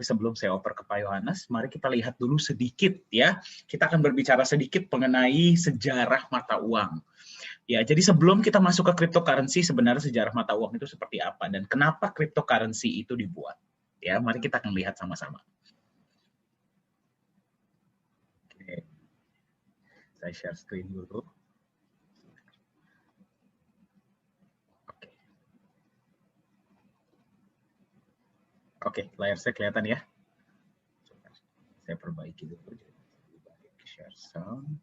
sebelum saya oper ke Pak Yohanes, mari kita lihat dulu sedikit ya. Kita akan berbicara sedikit mengenai sejarah mata uang. Ya, jadi sebelum kita masuk ke cryptocurrency, sebenarnya sejarah mata uang itu seperti apa dan kenapa cryptocurrency itu dibuat. Ya, mari kita akan lihat sama-sama. Oke. Saya share screen dulu. Oke, layar saya kelihatan ya. Saya perbaiki dulu. Share sound.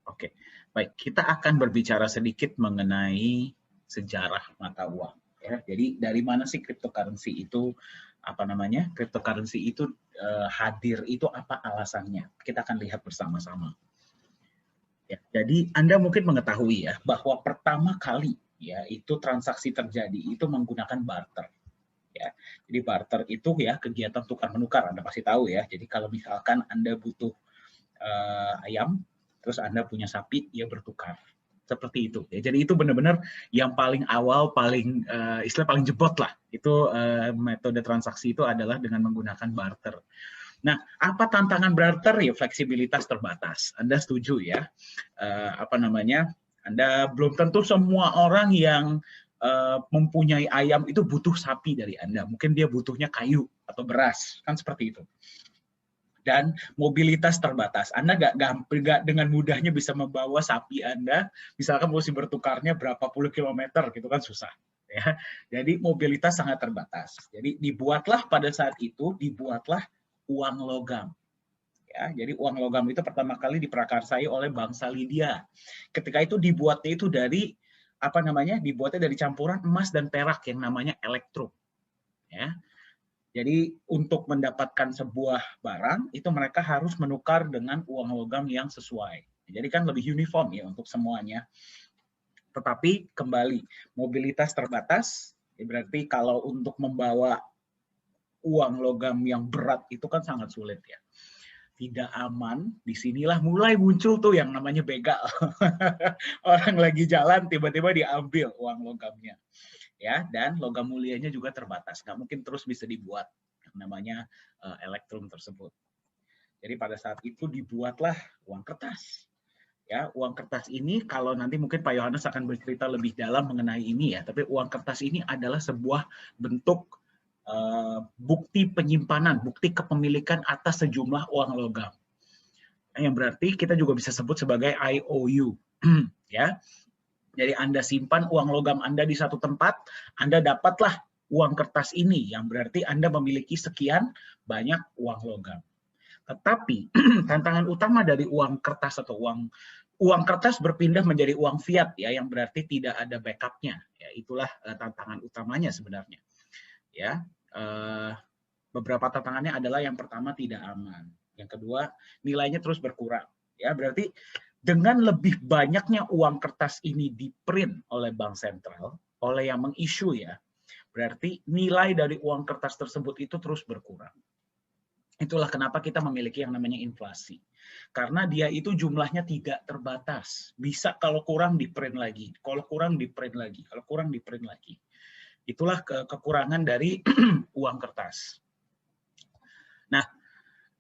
Oke, baik. Kita akan berbicara sedikit mengenai sejarah mata uang. Ya, jadi dari mana sih cryptocurrency itu cryptocurrency itu hadir itu apa alasannya? Kita akan lihat bersama-sama. Ya, jadi Anda mungkin mengetahui ya bahwa pertama kali ya itu transaksi terjadi itu menggunakan barter. Ya. Jadi barter itu ya kegiatan tukar menukar, Anda pasti tahu ya. Jadi kalau misalkan Anda butuh ayam, terus Anda punya sapi, ya bertukar. Seperti itu. Ya, jadi itu benar-benar yang paling awal, paling istilah paling jebot lah. Itu metode transaksi itu adalah dengan menggunakan barter. Nah, apa tantangan barter? Ya fleksibilitas terbatas. Anda setuju ya? Anda belum tentu semua orang yang mempunyai ayam itu butuh sapi dari Anda. Mungkin dia butuhnya kayu atau beras, kan seperti itu. Dan mobilitas terbatas. Anda nggak dengan mudahnya bisa membawa sapi Anda, misalkan mesti bertukarnya berapa puluh kilometer, gitu kan susah. Ya. Jadi mobilitas sangat terbatas. Jadi dibuatlah pada saat itu, uang logam. Ya, jadi uang logam itu pertama kali diprakarsai oleh bangsa Lydia. Ketika itu dibuatnya itu dari dibuatnya dari campuran emas dan perak yang namanya elektrum. Ya. Jadi untuk mendapatkan sebuah barang itu mereka harus menukar dengan uang logam yang sesuai. Jadi kan lebih uniform ya untuk semuanya. Tetapi kembali mobilitas terbatas, berarti kalau untuk membawa uang logam yang berat itu kan sangat sulit ya. Tidak aman, disinilah mulai muncul tuh yang namanya begal. Orang lagi jalan tiba-tiba diambil uang logamnya. Ya, dan logam mulianya juga terbatas, nggak mungkin terus bisa dibuat yang namanya elektrum tersebut. Jadi pada saat itu dibuatlah uang kertas. Ya, uang kertas ini kalau nanti mungkin Pak Yohanes akan bercerita lebih dalam mengenai ini ya, tapi uang kertas ini adalah sebuah bentuk bukti penyimpanan, bukti kepemilikan atas sejumlah uang logam. Yang berarti kita juga bisa sebut sebagai IOU. Ya. Jadi Anda simpan uang logam Anda di satu tempat, Anda dapatlah uang kertas ini, yang berarti Anda memiliki sekian banyak uang logam. Tetapi tantangan utama dari uang kertas atau uang kertas berpindah menjadi uang fiat ya, yang berarti tidak ada backupnya. Ya, itulah tantangan utamanya sebenarnya. Ya, beberapa tantangannya adalah yang pertama tidak aman, yang kedua nilainya terus berkurang. Ya, berarti dengan lebih banyaknya uang kertas ini di-print oleh bank sentral, oleh yang meng-issue ya, berarti nilai dari uang kertas tersebut itu terus berkurang. Itulah kenapa kita memiliki yang namanya inflasi. Karena dia itu jumlahnya tidak terbatas. Bisa kalau kurang di-print lagi, kalau kurang di-print lagi, kalau kurang di-print lagi. Itulah kekurangan dari uang kertas. Nah,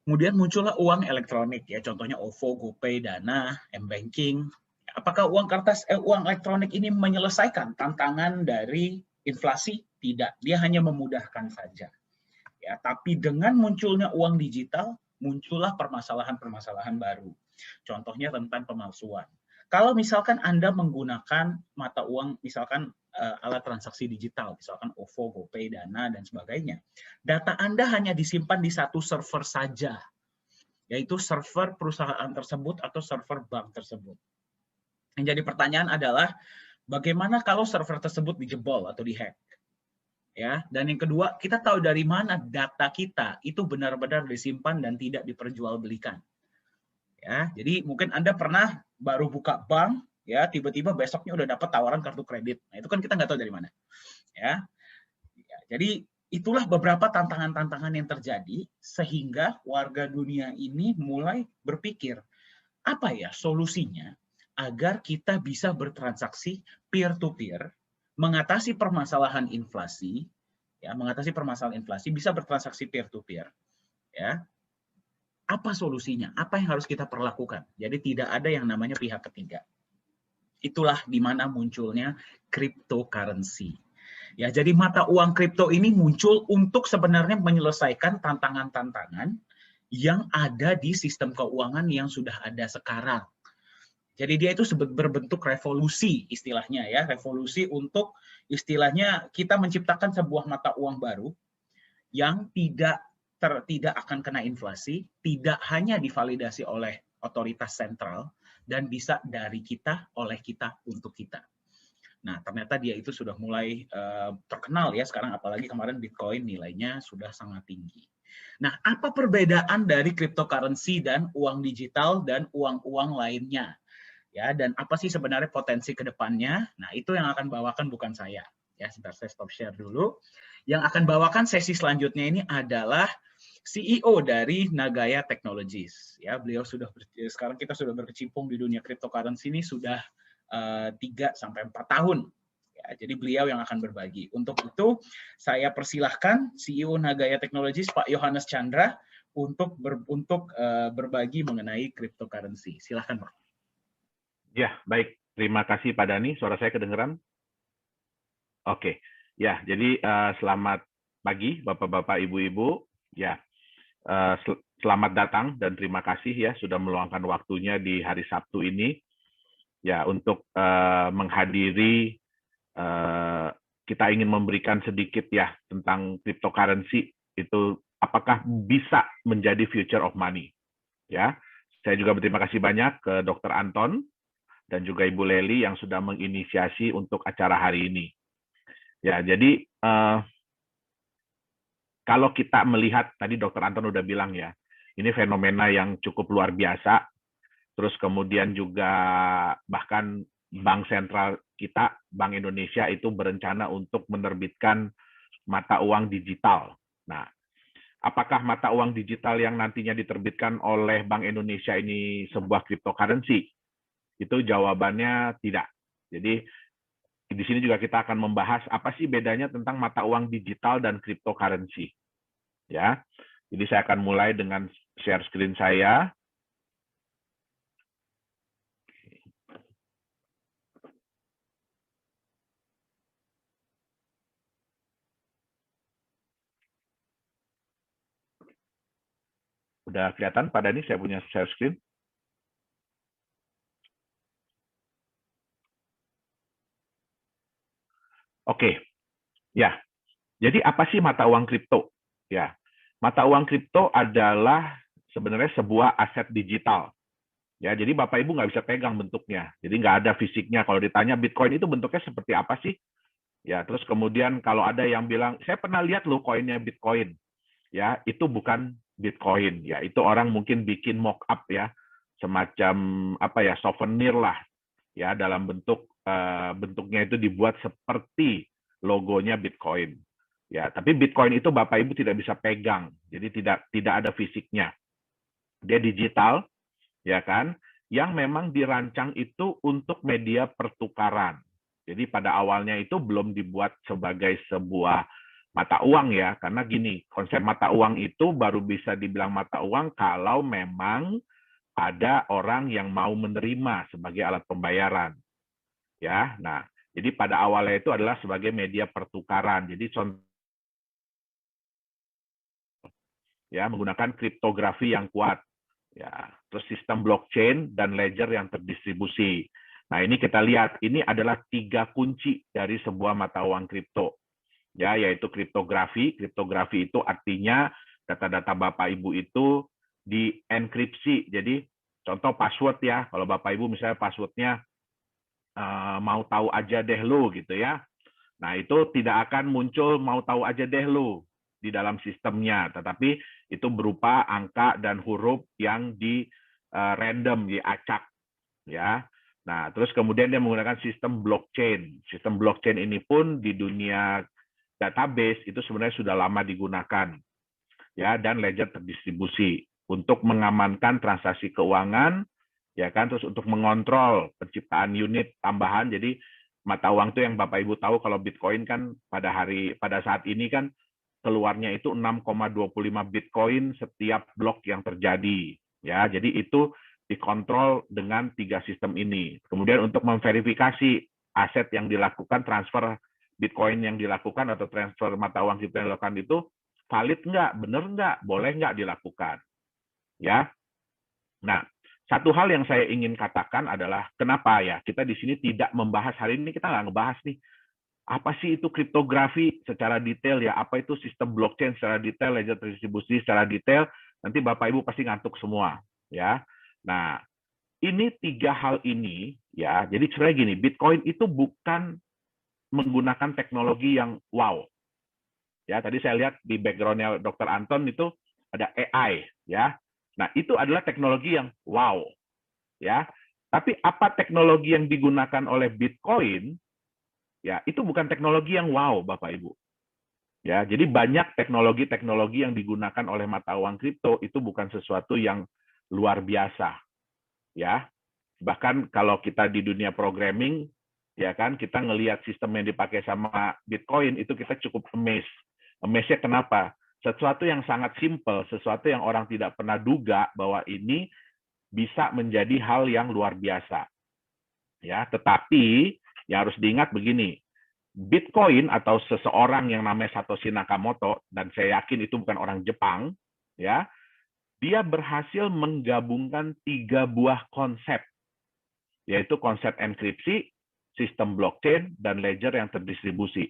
kemudian muncullah uang elektronik ya, contohnya OVO, GoPay, Dana, M-Banking. Apakah uang elektronik ini menyelesaikan tantangan dari inflasi? Tidak, dia hanya memudahkan saja. Ya, tapi dengan munculnya uang digital, muncullah permasalahan-permasalahan baru. Contohnya tentang pemalsuan. Kalau misalkan Anda menggunakan mata uang, misalkan alat transaksi digital, misalkan OVO, GoPay, Dana, dan sebagainya, data Anda hanya disimpan di satu server saja, yaitu server perusahaan tersebut atau server bank tersebut. Yang jadi pertanyaan adalah, bagaimana kalau server tersebut dijebol atau dihack? Ya, dan yang kedua, kita tahu dari mana data kita itu benar-benar disimpan dan tidak diperjualbelikan. Ya, jadi mungkin Anda pernah baru buka bank, ya tiba-tiba besoknya udah dapat tawaran kartu kredit. Nah, itu kan kita nggak tahu dari mana. Ya, jadi itulah beberapa tantangan-tantangan yang terjadi sehingga warga dunia ini mulai berpikir, apa ya solusinya agar kita bisa bertransaksi peer-to-peer, mengatasi permasalahan inflasi, ya, mengatasi permasalahan inflasi, bisa bertransaksi peer-to-peer. Ya. Apa solusinya? Apa yang harus kita perlakukan? Jadi tidak ada yang namanya pihak ketiga. Itulah di mana munculnya cryptocurrency. Ya, jadi mata uang kripto ini muncul untuk sebenarnya menyelesaikan tantangan-tantangan yang ada di sistem keuangan yang sudah ada sekarang. Jadi dia itu berbentuk revolusi istilahnya ya, revolusi untuk istilahnya kita menciptakan sebuah mata uang baru yang tidak akan kena inflasi, tidak hanya divalidasi oleh otoritas sentral dan bisa dari kita, oleh kita, untuk kita. Nah, ternyata dia itu sudah mulai terkenal ya sekarang, apalagi kemarin Bitcoin nilainya sudah sangat tinggi. Nah, apa perbedaan dari cryptocurrency dan uang digital dan uang-uang lainnya? Ya, dan apa sih sebenarnya potensi ke depannya? Nah, itu yang akan bawakan bukan saya. Ya, sebentar saya stop share dulu. Yang akan bawakan sesi selanjutnya ini adalah CEO dari Nagaya Technologies. Ya, beliau sekarang kita sudah berkecimpung di dunia cryptocurrency ini sudah 3-4 tahun. Ya, jadi beliau yang akan berbagi. Untuk itu, saya persilahkan CEO Nagaya Technologies, Pak Yohanes Chandra, untuk berbagi mengenai cryptocurrency. Silahkan, Pak. Ya, baik. Terima kasih Pak Dhani. Suara saya kedengeran? Oke. Ya, jadi selamat pagi Bapak-Bapak, Ibu-Ibu. Ya, selamat datang dan terima kasih ya sudah meluangkan waktunya di hari Sabtu ini. Ya, untuk menghadiri, kita ingin memberikan sedikit ya tentang cryptocurrency itu apakah bisa menjadi future of money. Ya, saya juga berterima kasih banyak ke Dr. Anton dan juga Ibu Leli yang sudah menginisiasi untuk acara hari ini. Ya, jadi kalau kita melihat, tadi Dr. Anton udah bilang ya, ini fenomena yang cukup luar biasa, terus kemudian juga bahkan Bank Sentral kita, Bank Indonesia itu berencana untuk menerbitkan mata uang digital. Nah, apakah mata uang digital yang nantinya diterbitkan oleh Bank Indonesia ini sebuah cryptocurrency? Itu jawabannya tidak. Jadi di sini juga kita akan membahas apa sih bedanya tentang mata uang digital dan cryptocurrency. Ya. Jadi saya akan mulai dengan share screen saya. Udah kelihatan Pak Dhani saya punya share screen? Oke. Ya. Jadi apa sih mata uang kripto? Ya. Mata uang kripto adalah sebenarnya sebuah aset digital. Ya, jadi Bapak Ibu nggak bisa pegang bentuknya. Jadi nggak ada fisiknya. Kalau ditanya Bitcoin itu bentuknya seperti apa sih? Ya, terus kemudian kalau ada yang bilang, saya pernah lihat loh koinnya Bitcoin. Ya, itu bukan Bitcoin. Ya, itu orang mungkin bikin mock up ya, semacam apa ya, souvenir lah. Ya, dalam bentuknya itu dibuat seperti logonya Bitcoin. Ya, tapi Bitcoin itu Bapak Ibu tidak bisa pegang. Jadi tidak ada fisiknya. Dia digital, ya kan? Yang memang dirancang itu untuk media pertukaran. Jadi pada awalnya itu belum dibuat sebagai sebuah mata uang ya, karena gini, konsep mata uang itu baru bisa dibilang mata uang kalau memang ada orang yang mau menerima sebagai alat pembayaran. Ya, nah, jadi pada awalnya itu adalah sebagai media pertukaran. Jadi ya menggunakan kriptografi yang kuat. Ya, terus sistem blockchain dan ledger yang terdistribusi. Nah, ini kita lihat, ini adalah 3 kunci dari sebuah mata uang kripto. Ya, yaitu kriptografi. Kriptografi itu artinya data-data Bapak Ibu itu dienkripsi. Jadi, contoh password ya, kalau Bapak Ibu misalnya passwordnya mau tahu aja deh lo gitu ya. Nah, itu tidak akan muncul mau tahu aja deh lo di dalam sistemnya, tetapi itu berupa angka dan huruf yang di random, diacak ya. Nah, terus kemudian dia menggunakan sistem blockchain. Sistem blockchain ini pun di dunia database itu sebenarnya sudah lama digunakan. Ya, dan ledger terdistribusi untuk mengamankan transaksi keuangan, ya kan, terus untuk mengontrol penciptaan unit tambahan. Jadi mata uang itu yang Bapak Ibu tahu kalau Bitcoin kan pada saat ini kan keluarnya itu 6,25 Bitcoin setiap blok yang terjadi. Ya, jadi itu dikontrol dengan 3 sistem ini. Kemudian untuk memverifikasi aset yang dilakukan, transfer Bitcoin yang dilakukan atau transfer mata uang kripto yang dilakukan itu valid nggak, benar nggak, boleh nggak dilakukan. Ya, nah satu hal yang saya ingin katakan adalah kenapa ya kita di sini tidak membahas hari ini, kita nggak ngebahas nih apa sih itu kriptografi secara detail ya, apa itu sistem blockchain secara detail, ledger distribusi secara detail, nanti Bapak Ibu pasti ngantuk semua ya. Nah, ini 3 hal ini ya. Jadi sebenarnya gini, Bitcoin itu bukan menggunakan teknologi yang wow. Ya, tadi saya lihat di background-nya Dr. Anton itu ada AI ya. Nah, itu adalah teknologi yang wow ya. Tapi apa teknologi yang digunakan oleh Bitcoin? Ya, itu bukan teknologi yang wow, Bapak Ibu. Ya, jadi banyak teknologi-teknologi yang digunakan oleh mata uang kripto itu bukan sesuatu yang luar biasa. Ya. Bahkan kalau kita di dunia programming, ya kan, kita ngelihat sistem yang dipakai sama Bitcoin itu kita cukup amazed. Amazed-nya kenapa? Sesuatu yang sangat simple, sesuatu yang orang tidak pernah duga bahwa ini bisa menjadi hal yang luar biasa. Ya, tetapi yang harus diingat begini, Bitcoin atau seseorang yang namanya Satoshi Nakamoto, dan saya yakin itu bukan orang Jepang, ya, dia berhasil menggabungkan 3 buah konsep, yaitu konsep enkripsi, sistem blockchain, dan ledger yang terdistribusi.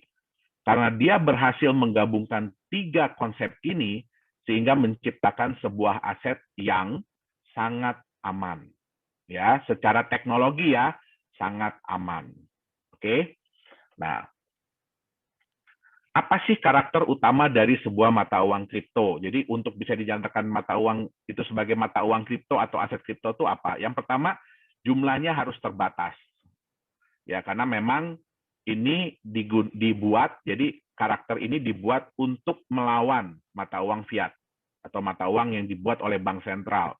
Karena dia berhasil menggabungkan 3 konsep ini, sehingga menciptakan sebuah aset yang sangat aman. Ya, secara teknologi ya, sangat aman. Oke. Nah, apa sih karakter utama dari sebuah mata uang kripto? Jadi untuk bisa dinyatakan mata uang itu sebagai mata uang kripto atau aset kripto itu apa? Yang pertama, jumlahnya harus terbatas. Ya, karena memang ini dibuat, jadi karakter ini dibuat untuk melawan mata uang fiat atau mata uang yang dibuat oleh bank sentral.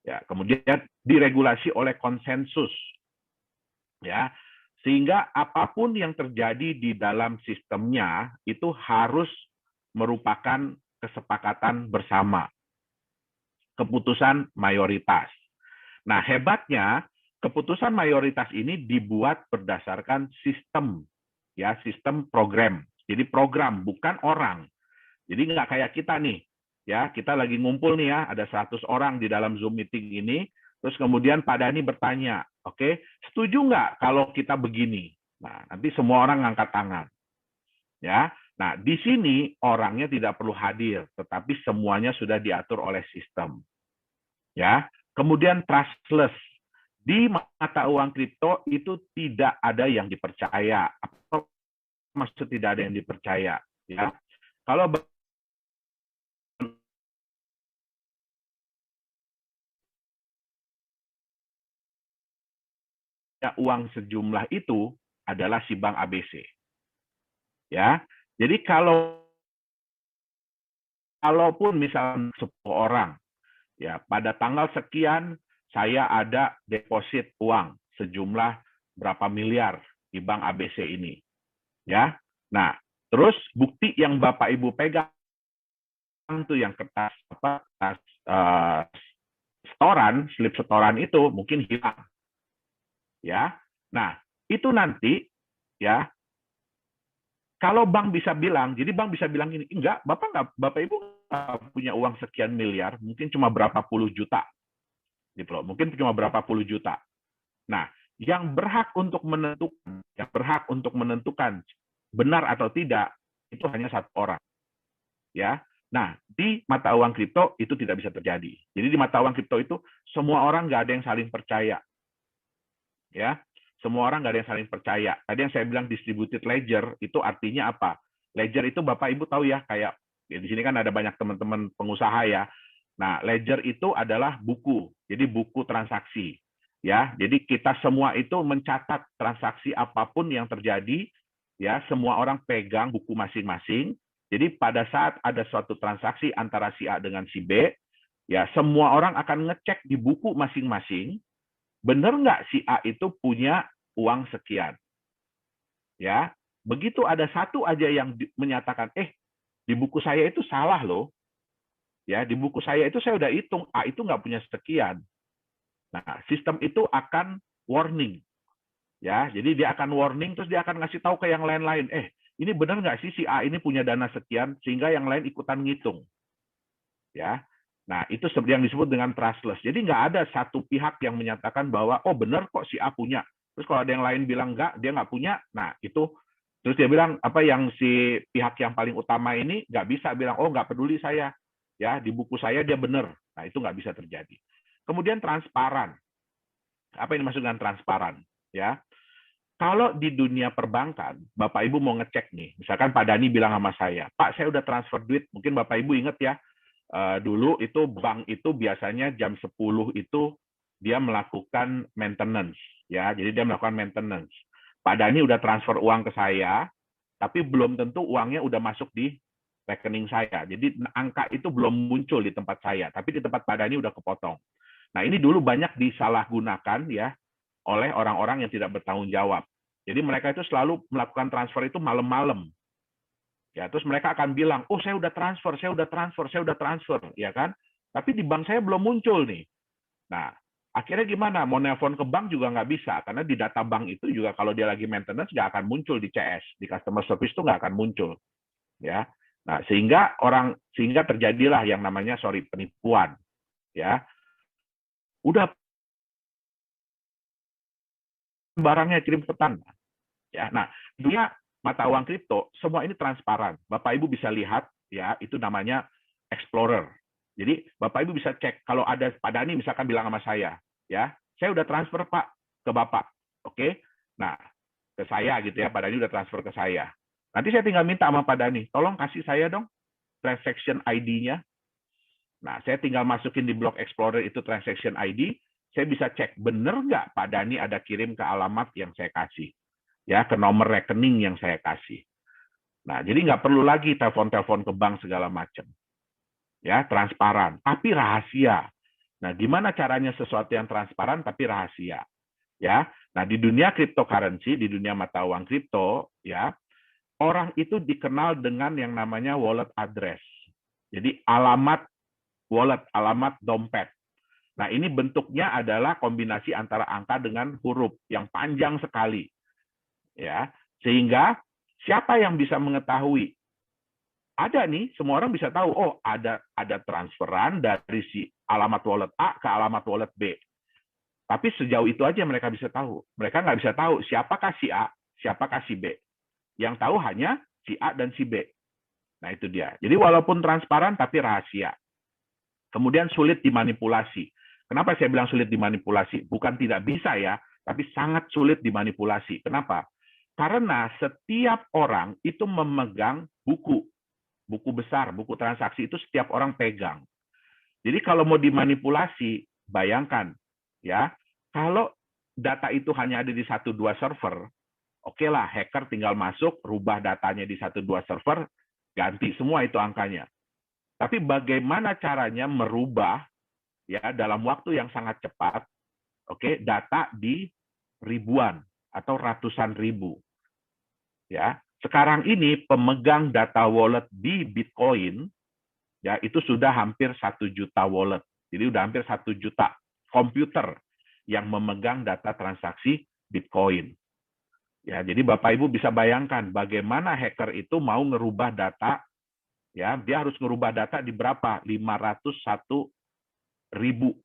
Ya, kemudian diregulasi oleh konsensus. Ya, sehingga apapun yang terjadi di dalam sistemnya itu harus merupakan kesepakatan bersama, keputusan mayoritas. Nah, hebatnya keputusan mayoritas ini dibuat berdasarkan sistem, ya, sistem program. Jadi program, bukan orang. Jadi nggak kayak kita nih, ya, kita lagi ngumpul nih ya, ada 100 orang di dalam Zoom meeting ini, terus kemudian Pak Dhani bertanya, oke, setuju nggak kalau kita begini? Nah, nanti semua orang ngangkat tangan. Ya, nah di sini orangnya tidak perlu hadir, tetapi semuanya sudah diatur oleh sistem. Ya, kemudian trustless. Di mata uang kripto itu tidak ada yang dipercaya. Apa maksud tidak ada yang dipercaya? Ya, kalau uang sejumlah itu adalah si bank ABC. Ya, jadi kalaupun misalnya 10 orang, ya pada tanggal sekian saya ada deposit uang sejumlah berapa miliar di bank ABC ini, ya. Nah, terus bukti yang Bapak Ibu pegang tuh yang kertas setoran, slip setoran itu mungkin hilang, ya. Nah, itu nanti ya kalau bank bisa bilang, jadi bank bisa bilang ini, enggak, Bapak Ibu punya uang sekian miliar, mungkin cuma berapa puluh juta, gitu loh, mungkin cuma berapa puluh juta. Nah, yang berhak untuk menentukan benar atau tidak itu hanya 1 orang, ya. Nah, di mata uang kripto itu tidak bisa terjadi. Jadi di mata uang kripto itu semua orang nggak ada yang saling percaya, ya. Semua orang nggak ada yang saling percaya. Tadi yang saya bilang distributed ledger itu artinya apa? Ledger itu Bapak Ibu tahu ya, kayak ya, di sini kan ada banyak teman-teman pengusaha ya. Nah, ledger itu adalah buku. Jadi buku transaksi. Ya, jadi kita semua itu mencatat transaksi apapun yang terjadi, ya, semua orang pegang buku masing-masing. Jadi pada saat ada suatu transaksi antara si A dengan si B, ya semua orang akan ngecek di buku masing-masing, benar nggak si A itu punya uang sekian? ya. Begitu ada satu aja yang menyatakan, di buku saya itu salah loh, ya di buku saya itu saya udah hitung A itu nggak punya sekian. Nah, sistem itu akan warning, ya. Jadi dia akan warning, terus dia akan ngasih tahu ke yang lain-lain, ini benar nggak sih si A ini punya dana sekian, sehingga yang lain ikutan ngitung, ya. Nah, itu yang disebut dengan trustless. Jadi nggak ada satu pihak yang menyatakan bahwa, oh benar kok si A punya. Terus kalau ada yang lain bilang nggak, dia nggak punya, nah itu, terus dia bilang, apa yang si pihak yang paling utama ini nggak bisa bilang, oh nggak peduli saya, ya di buku saya dia benar. Nah, itu nggak bisa terjadi. Kemudian transparan. Apa yang dimaksud dengan transparan? Ya, kalau di dunia perbankan, Bapak Ibu mau ngecek nih, misalkan Pak Dani bilang sama saya, Pak saya udah transfer duit, mungkin Bapak Ibu ingat ya, dulu itu bank itu biasanya jam 10 itu dia melakukan maintenance, ya, jadi dia melakukan maintenance. Pak Dani udah transfer uang ke saya, tapi belum tentu uangnya udah masuk di rekening saya. Jadi angka itu belum muncul di tempat saya, tapi di tempat Pak Dani udah kepotong. Nah, ini dulu banyak disalahgunakan ya oleh orang-orang yang tidak bertanggung jawab. Jadi mereka itu selalu melakukan transfer itu malam-malam. Ya, terus mereka akan bilang, oh saya udah transfer, saya udah transfer, saya udah transfer, ya kan? Tapi di bank saya belum muncul nih. Nah, akhirnya gimana? Mau nelpon ke bank juga nggak bisa, karena di data bank itu juga kalau dia lagi maintenance nggak akan muncul di CS, di customer service itu nggak akan muncul, ya. Nah, sehingga terjadilah yang namanya penipuan, ya. Udah barangnya kirim pesan, ya. Nah, dunia mata uang kripto semua ini transparan. Bapak Ibu bisa lihat, ya, itu namanya Explorer. Jadi Bapak Ibu bisa cek kalau ada Pak Dani misalkan bilang sama saya, ya, saya udah transfer Pak ke Bapak, oke? Nah, ke saya gitu ya, Pak Dani udah transfer ke saya. Nanti saya tinggal minta sama Pak Dani, tolong kasih saya dong transaction ID-nya. Nah, saya tinggal masukin di blok Explorer itu transaction ID, saya bisa cek bener nggak Pak Dani ada kirim ke alamat yang saya kasih, ya, ke nomor rekening yang saya kasih. Nah, jadi nggak perlu lagi telepon-telepon ke bank segala macam. Ya, transparan, tapi rahasia. Nah, gimana caranya sesuatu yang transparan tapi rahasia? Ya, nah di dunia cryptocurrency, di dunia mata uang kripto, ya, orang itu dikenal dengan yang namanya wallet address. Jadi alamat wallet, alamat dompet. Nah, ini bentuknya adalah kombinasi antara angka dengan huruf yang panjang sekali. Ya, sehingga siapa yang bisa mengetahui? Ada nih, semua orang bisa tahu, oh ada transferan dari si alamat wallet A ke alamat wallet B. Tapi sejauh itu aja mereka bisa tahu. Mereka nggak bisa tahu siapakah si A, siapakah si B. Yang tahu hanya si A dan si B. Nah, itu dia. Jadi walaupun transparan tapi rahasia. Kemudian sulit dimanipulasi. Kenapa saya bilang sulit dimanipulasi? Bukan tidak bisa ya, tapi sangat sulit dimanipulasi. Kenapa? Karena setiap orang itu memegang buku besar, buku transaksi itu setiap orang pegang. Jadi kalau mau dimanipulasi, bayangkan ya, kalau data itu hanya ada di 1-2 server, oke lah, hacker tinggal masuk, rubah datanya di 1-2 server, ganti semua itu angkanya. Tapi bagaimana caranya merubah ya dalam waktu yang sangat cepat, oke, data di ribuan atau ratusan ribu. Ya, sekarang ini pemegang data wallet di Bitcoin ya itu sudah hampir 1 juta wallet. Jadi udah hampir 1 juta komputer yang memegang data transaksi Bitcoin. Ya, jadi Bapak Ibu bisa bayangkan bagaimana hacker itu mau ngerubah data, ya, dia harus ngerubah data di berapa? 501 ribu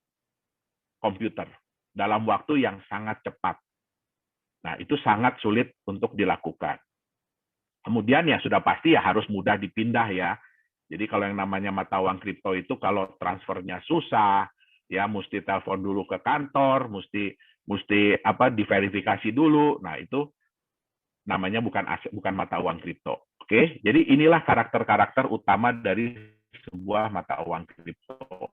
komputer dalam waktu yang sangat cepat. Nah, itu sangat sulit untuk dilakukan. Kemudian ya sudah pasti ya harus mudah dipindah ya. Jadi kalau yang namanya mata uang kripto itu kalau transfernya susah, ya mesti telepon dulu ke kantor, mesti diverifikasi dulu. Nah, itu namanya bukan aset, bukan mata uang kripto. Oke, jadi inilah karakter-karakter utama dari sebuah mata uang kripto.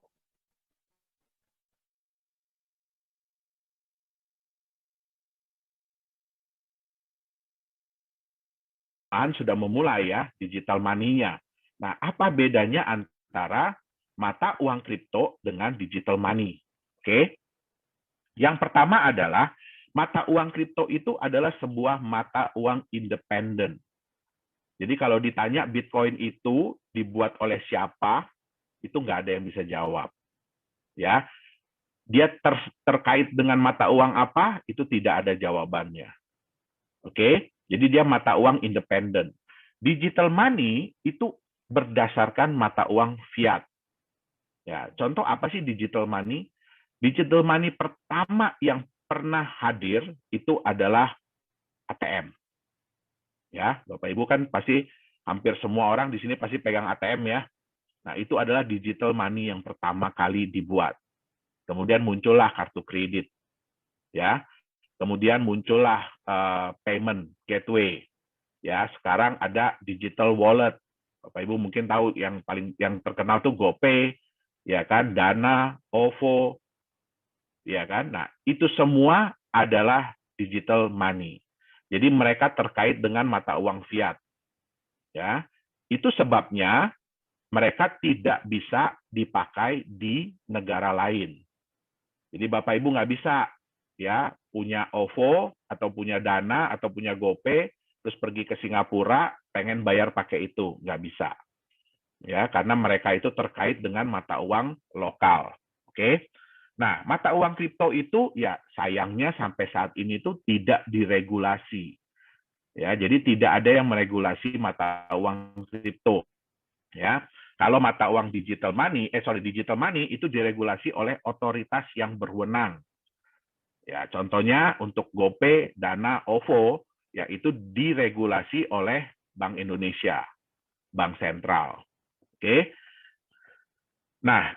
Sudah memulai ya digital money-nya. Nah, apa bedanya antara mata uang kripto dengan digital money? Oke. Yang pertama adalah Mata uang kripto itu adalah sebuah mata uang independen. Jadi kalau ditanya Bitcoin itu dibuat oleh siapa, itu nggak ada yang bisa jawab. Ya, dia terkait dengan mata uang apa, itu tidak ada jawabannya. Oke, jadi dia mata uang independen. Digital money itu berdasarkan mata uang fiat. Ya, contoh apa sih digital money? Digital money pertama yang pernah hadir itu adalah ATM. Ya, Bapak Ibu kan pasti hampir semua orang di sini pasti pegang ATM ya. Nah, itu adalah digital money yang pertama kali dibuat. Kemudian muncullah kartu kredit, ya. Kemudian muncullah payment gateway, ya. Sekarang ada digital wallet. Bapak Ibu mungkin tahu yang terkenal tuh GoPay, ya kan, Dana, OVO, ya kan. Nah, itu semua adalah digital money. Jadi mereka terkait dengan mata uang fiat, ya. Itu sebabnya mereka tidak bisa dipakai di negara lain. Jadi Bapak Ibu nggak bisa ya punya OVO atau punya Dana atau punya GoPay terus pergi ke Singapura pengen bayar pakai itu, nggak bisa. Ya, karena mereka itu terkait dengan mata uang lokal. Oke. Nah, mata uang kripto itu ya sayangnya sampai saat ini tuh tidak diregulasi. Ya, jadi tidak ada yang meregulasi mata uang kripto. Ya, kalau mata uang digital money itu diregulasi oleh otoritas yang berwenang. Ya, contohnya untuk GoPay, Dana, OVO, ya itu diregulasi oleh Bank Indonesia, Bank Sentral. Oke. Nah,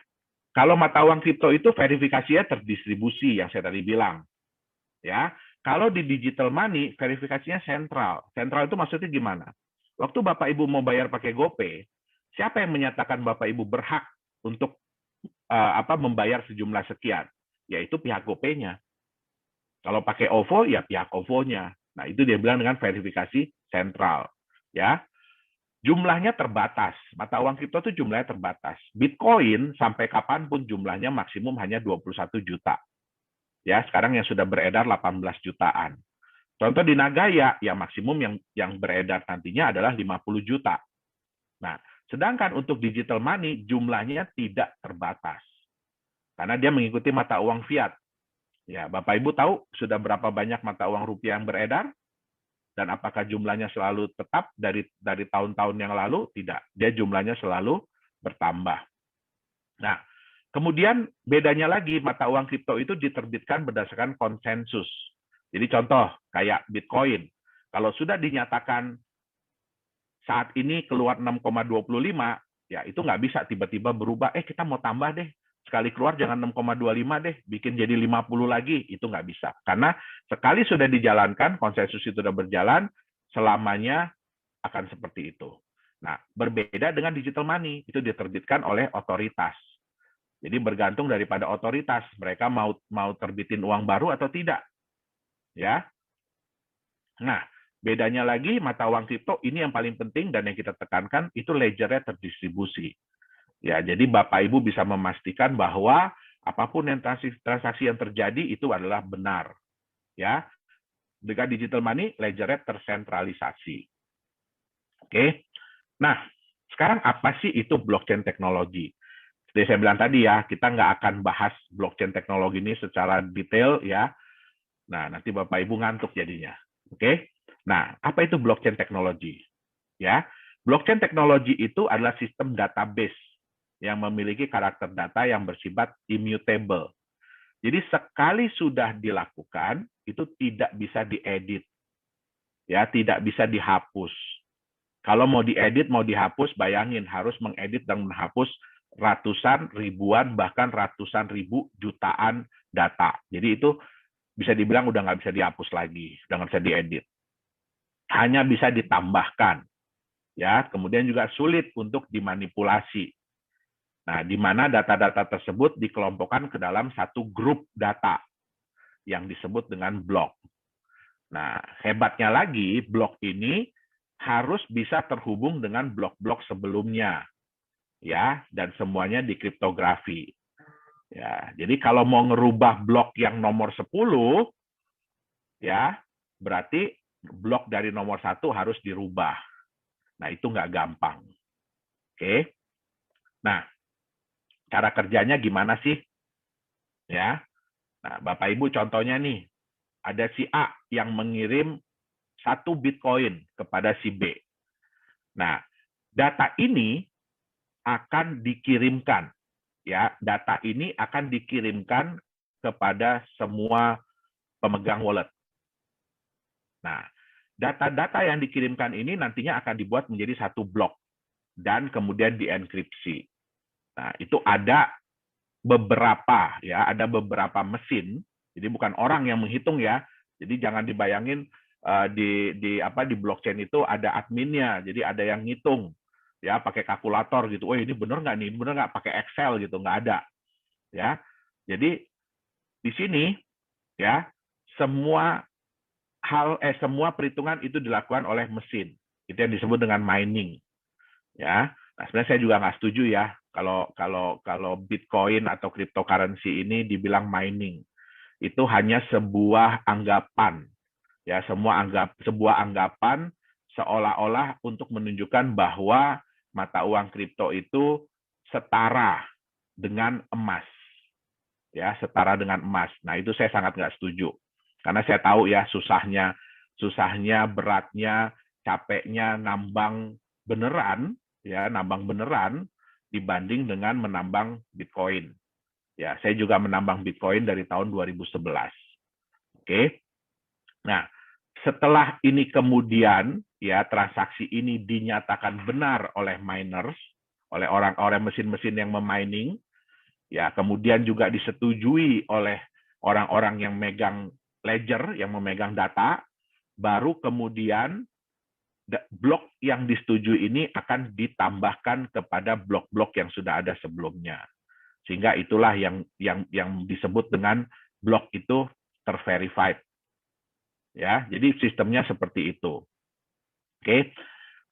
kalau mata uang kripto itu verifikasinya terdistribusi yang saya tadi bilang. Ya, kalau di digital money verifikasinya sentral. Sentral itu maksudnya gimana? Waktu Bapak Ibu mau bayar pakai GoPay, siapa yang menyatakan Bapak Ibu berhak untuk membayar sejumlah sekian? Yaitu pihak GoPay-nya. Kalau pakai OVO ya pihak OVO-nya. Nah, itu dia bilang dengan verifikasi sentral. Ya. Jumlahnya terbatas. Mata uang kripto itu jumlahnya terbatas. Bitcoin sampai kapanpun jumlahnya maksimum hanya 21 juta. Ya, sekarang yang sudah beredar 18 jutaan. Contoh di Nagaya, yang maksimum yang beredar nantinya adalah 50 juta. Nah, sedangkan untuk digital money jumlahnya tidak terbatas. Karena dia mengikuti mata uang fiat. Ya, Bapak Ibu tahu sudah berapa banyak mata uang rupiah yang beredar? Dan apakah jumlahnya selalu tetap dari tahun-tahun yang lalu? Tidak. Dia jumlahnya selalu bertambah. Nah, kemudian bedanya lagi mata uang kripto itu diterbitkan berdasarkan konsensus. Jadi contoh kayak Bitcoin. Kalau sudah dinyatakan saat ini keluar 6,25, ya itu nggak bisa tiba-tiba berubah, kita mau tambah deh. Sekali keluar jangan 6,25 deh, bikin jadi 50 lagi, itu nggak bisa. Karena sekali sudah dijalankan, konsensus itu sudah berjalan, selamanya akan seperti itu. Nah, berbeda dengan digital money, itu diterbitkan oleh otoritas. Jadi bergantung daripada otoritas, mereka mau terbitin uang baru atau tidak. Ya. Nah, bedanya lagi mata uang kripto ini yang paling penting dan yang kita tekankan itu ledgernya terdistribusi. Ya, jadi Bapak Ibu bisa memastikan bahwa apapun yang transaksi yang terjadi itu adalah benar. Ya. Dengan digital money, ledgernya tersentralisasi. Oke. Nah, sekarang apa sih itu blockchain teknologi? Seperti saya bilang tadi ya, kita nggak akan bahas blockchain teknologi ini secara detail ya. Nah, nanti Bapak Ibu ngantuk jadinya. Oke. Nah, apa itu blockchain teknologi? Ya, blockchain teknologi itu adalah sistem database yang memiliki karakter data yang bersifat immutable. Jadi sekali sudah dilakukan, itu tidak bisa diedit. Ya, tidak bisa dihapus. Kalau mau diedit, mau dihapus, bayangin harus mengedit dan menghapus ratusan, ribuan, bahkan ratusan ribu jutaan data. Jadi itu bisa dibilang udah nggak bisa dihapus lagi, udah nggak bisa diedit. Hanya bisa ditambahkan. Ya, kemudian juga sulit untuk dimanipulasi. Nah, di mana data-data tersebut dikelompokkan ke dalam satu grup data yang disebut dengan blok. Nah, hebatnya lagi, blok ini harus bisa terhubung dengan blok-blok sebelumnya. Ya, dan semuanya dikriptografi. Ya, jadi kalau mau ngerubah blok yang nomor 10, ya berarti blok dari nomor 1 harus dirubah. Nah, itu nggak gampang. Oke. Nah, cara kerjanya gimana sih? Ya. Nah, Bapak Ibu contohnya nih, ada si A yang mengirim 1 Bitcoin kepada si B. Nah, data ini akan dikirimkan, ya. Data ini akan dikirimkan kepada semua pemegang wallet. Nah, data-data yang dikirimkan ini nantinya akan dibuat menjadi satu blok dan kemudian dienkripsi. Nah, itu ada beberapa, ya, ada beberapa mesin. Jadi bukan orang yang menghitung, ya. Jadi jangan dibayangin di blockchain itu ada adminnya. Jadi ada yang ngitung, ya, pakai kalkulator gitu. Oh, ini benar nggak nih? Benar nggak? Pakai Excel gitu, nggak ada, ya. Jadi di sini, ya, semua semua perhitungan itu dilakukan oleh mesin. Itu yang disebut dengan mining, ya. Nah, sebenarnya saya juga nggak setuju, ya, kalau Bitcoin atau cryptocurrency ini dibilang mining. Itu hanya sebuah anggapan, ya, sebuah anggapan seolah-olah untuk menunjukkan bahwa mata uang kripto itu setara dengan emas, ya, setara dengan emas. Nah, itu saya sangat nggak setuju. Karena saya tahu, ya, susahnya, beratnya, capeknya nambang beneran, ya, nambang beneran dibanding dengan menambang Bitcoin. Ya, saya juga menambang Bitcoin dari tahun 2011. Oke. Nah, setelah ini kemudian, ya, transaksi ini dinyatakan benar oleh miners, oleh orang-orang mesin-mesin yang memining, ya, kemudian juga disetujui oleh orang-orang yang megang ledger, yang memegang data, baru kemudian blok yang disetujui ini akan ditambahkan kepada blok-blok yang sudah ada sebelumnya. Sehingga itulah yang disebut dengan blok itu terverified. Ya, jadi sistemnya seperti itu. Oke.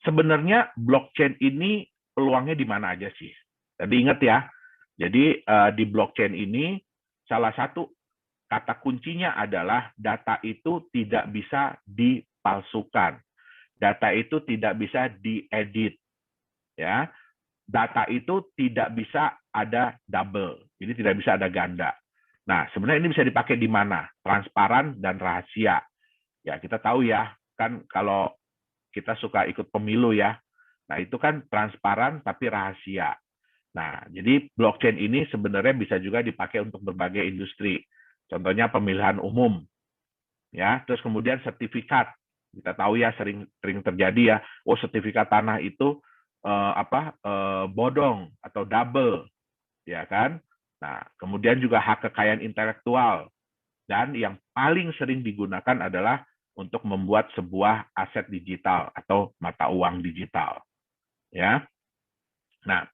Sebenarnya blockchain ini peluangnya di mana aja sih? Tadi ingat, ya. Jadi di blockchain ini salah satu kata kuncinya adalah data itu tidak bisa dipalsukan. Data itu tidak bisa diedit, ya. Data itu tidak bisa ada double. Jadi tidak bisa ada ganda. Nah, sebenarnya ini bisa dipakai di mana? Transparan dan rahasia. Ya, kita tahu, ya, kan kalau kita suka ikut pemilu, ya. Nah, itu kan transparan tapi rahasia. Nah, jadi blockchain ini sebenarnya bisa juga dipakai untuk berbagai industri. Contohnya pemilihan umum, ya. Terus kemudian sertifikat. Kita tahu, ya, sering terjadi, ya. Oh, sertifikat tanah itu bodong atau double, ya kan. Nah, kemudian juga hak kekayaan intelektual, dan yang paling sering digunakan adalah untuk membuat sebuah aset digital atau mata uang digital, ya. Nah,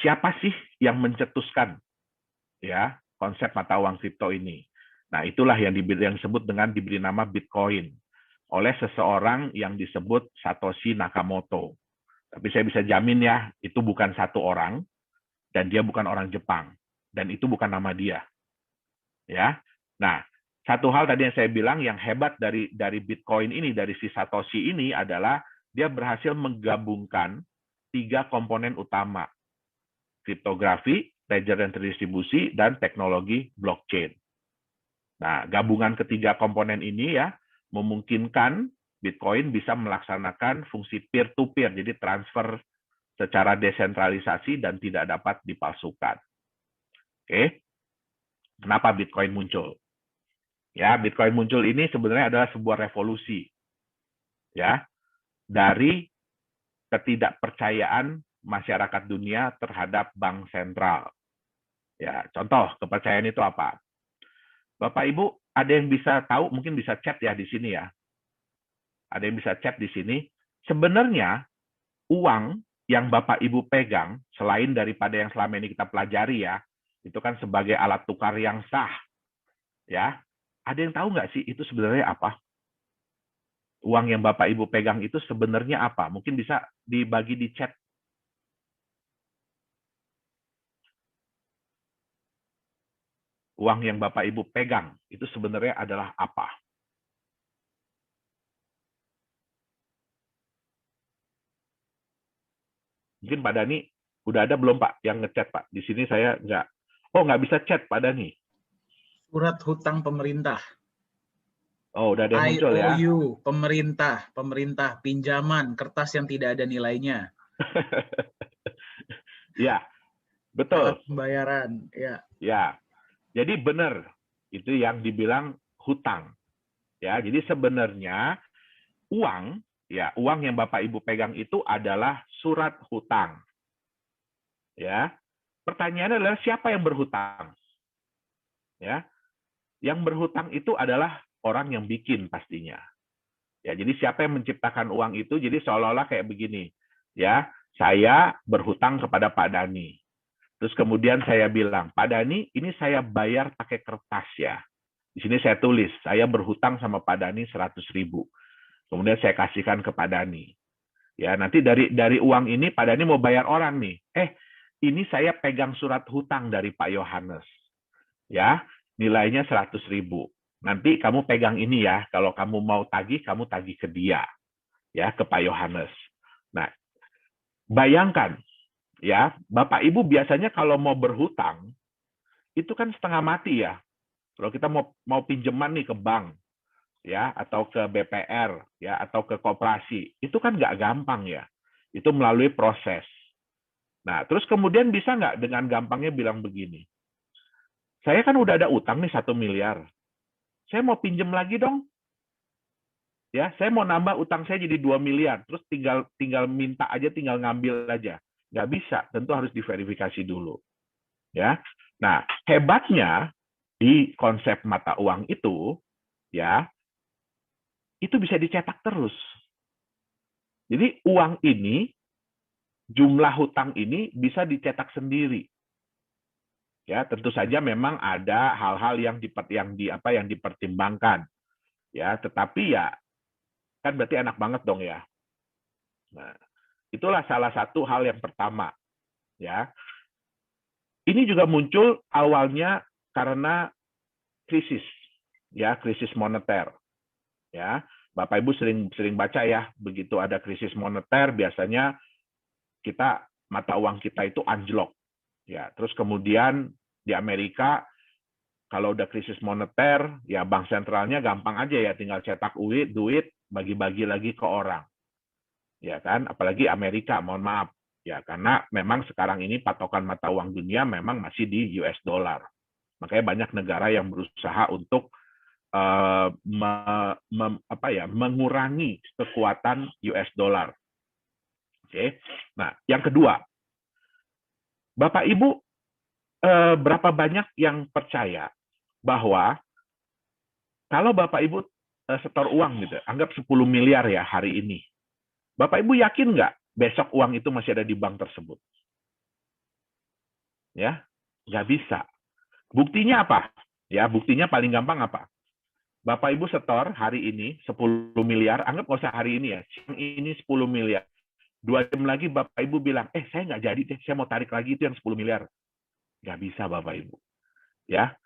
siapa sih yang mencetuskan, ya, konsep mata uang kripto ini? Nah, itulah yang disebut dengan diberi nama Bitcoin oleh seseorang yang disebut Satoshi Nakamoto. Tapi saya bisa jamin, ya, itu bukan satu orang, dan dia bukan orang Jepang, dan itu bukan nama dia, ya. Nah, satu hal tadi yang saya bilang yang hebat dari Bitcoin ini, dari si Satoshi ini adalah dia berhasil menggabungkan 3 komponen utama: kriptografi, ledger dan terdistribusi, dan teknologi blockchain. Nah, gabungan ketiga komponen ini, ya, memungkinkan Bitcoin bisa melaksanakan fungsi peer-to-peer, jadi transfer secara desentralisasi dan tidak dapat dipalsukan. Oke. Kenapa Bitcoin muncul? Ya, Bitcoin muncul ini sebenarnya adalah sebuah revolusi, ya, dari ketidakpercayaan masyarakat dunia terhadap bank sentral. Ya, contoh kepercayaan itu apa? Bapak Ibu, ada yang bisa tahu, mungkin bisa chat, ya, di sini, ya. Ada yang bisa chat di sini. Sebenarnya uang yang Bapak Ibu pegang, selain daripada yang selama ini kita pelajari, ya, itu kan sebagai alat tukar yang sah, ya. Ada yang tahu nggak sih itu sebenarnya apa? Uang yang Bapak Ibu pegang itu sebenarnya apa? Mungkin bisa dibagi di chat. uang yang Bapak Ibu pegang itu sebenarnya adalah apa? Mungkin Pak Dani udah ada belum Pak yang ngechat Pak? Di sini saya nggak. Oh, nggak bisa chat Pak Dani. Surat hutang pemerintah. Oh, udah ada yang muncul ya. IOU, pemerintah, pinjaman, kertas yang tidak ada nilainya. Ya, betul. Alat pembayaran, ya. Ya, jadi benar itu yang dibilang hutang. Ya, jadi sebenarnya uang, ya uang yang Bapak Ibu pegang itu adalah surat hutang. Ya, pertanyaannya adalah siapa yang berhutang? Ya, yang berhutang itu adalah orang yang bikin pastinya. Ya, jadi siapa yang menciptakan uang itu? Jadi seolah-olah kayak begini, ya, saya berhutang kepada Pak Dani. Terus kemudian saya bilang, Pak Dani, ini saya bayar pakai kertas ya. Di sini saya tulis, saya berhutang sama Pak Dani 100.000. Kemudian saya kasihkan ke Pak Dani. Ya, nanti dari uang ini Pak Dani mau bayar orang nih. Ini saya pegang surat hutang dari Pak Yohanes. Ya, nilainya 100.000. Nanti kamu pegang ini ya, kalau kamu mau tagih, kamu tagih ke dia, ya, ke Pak Yohanes. Nah, bayangkan, ya, Bapak Ibu biasanya kalau mau berhutang, itu kan setengah mati ya. Kalau kita mau pinjaman nih ke bank, ya, atau ke BPR, ya, atau ke koperasi, itu kan nggak gampang ya. Itu melalui proses. Nah, terus kemudian bisa nggak dengan gampangnya bilang begini, saya kan udah ada utang nih 1 miliar, saya mau pinjam lagi dong. Ya, saya mau nambah utang saya jadi 2 miliar, terus tinggal minta aja, tinggal ngambil aja. Nggak bisa, tentu harus diverifikasi dulu. Ya, nah hebatnya di konsep mata uang itu, ya, itu bisa dicetak terus. Jadi uang ini, jumlah hutang ini bisa dicetak sendiri. Ya, tentu saja memang ada hal-hal yang dipertimbangkan. Ya, tetapi ya kan berarti enak banget dong ya. Nah, itulah salah satu hal yang pertama, ya. Ini juga muncul awalnya karena krisis, ya, krisis moneter, ya. Bapak Ibu sering baca ya, begitu ada krisis moneter biasanya mata uang kita itu anjlok, ya. Terus kemudian di Amerika kalau udah krisis moneter, ya bank sentralnya gampang aja ya, tinggal cetak duit, bagi-bagi lagi ke orang. Ya kan, apalagi Amerika, mohon maaf. Ya, karena memang sekarang ini patokan mata uang dunia memang masih di US dollar. Makanya banyak negara yang berusaha untuk mengurangi kekuatan US dollar. Oke. Nah, yang kedua, Bapak Ibu berapa banyak yang percaya bahwa kalau Bapak Ibu setor uang gitu, anggap 10 miliar ya hari ini. Bapak Ibu yakin nggak besok uang itu masih ada di bank tersebut? Ya, nggak bisa. Buktinya apa? Ya, buktinya paling gampang apa? Bapak Ibu setor hari ini 10 miliar, anggap nggak usah hari ini ya, siang ini 10 miliar. 2 jam lagi Bapak Ibu bilang, saya nggak jadi deh, saya mau tarik lagi itu yang 10 miliar. Nggak bisa Bapak Ibu. Ya,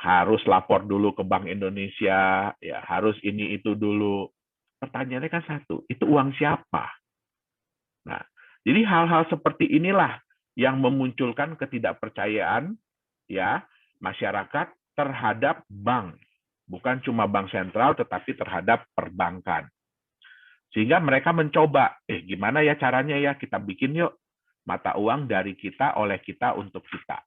harus lapor dulu ke Bank Indonesia, ya harus ini itu dulu. Pertanyaannya kan satu, itu uang siapa? Nah, jadi hal-hal seperti inilah yang memunculkan ketidakpercayaan ya masyarakat terhadap bank, bukan cuma bank sentral tetapi terhadap perbankan. Sehingga mereka mencoba, gimana ya caranya ya, kita bikin yuk mata uang dari kita, oleh kita, untuk kita.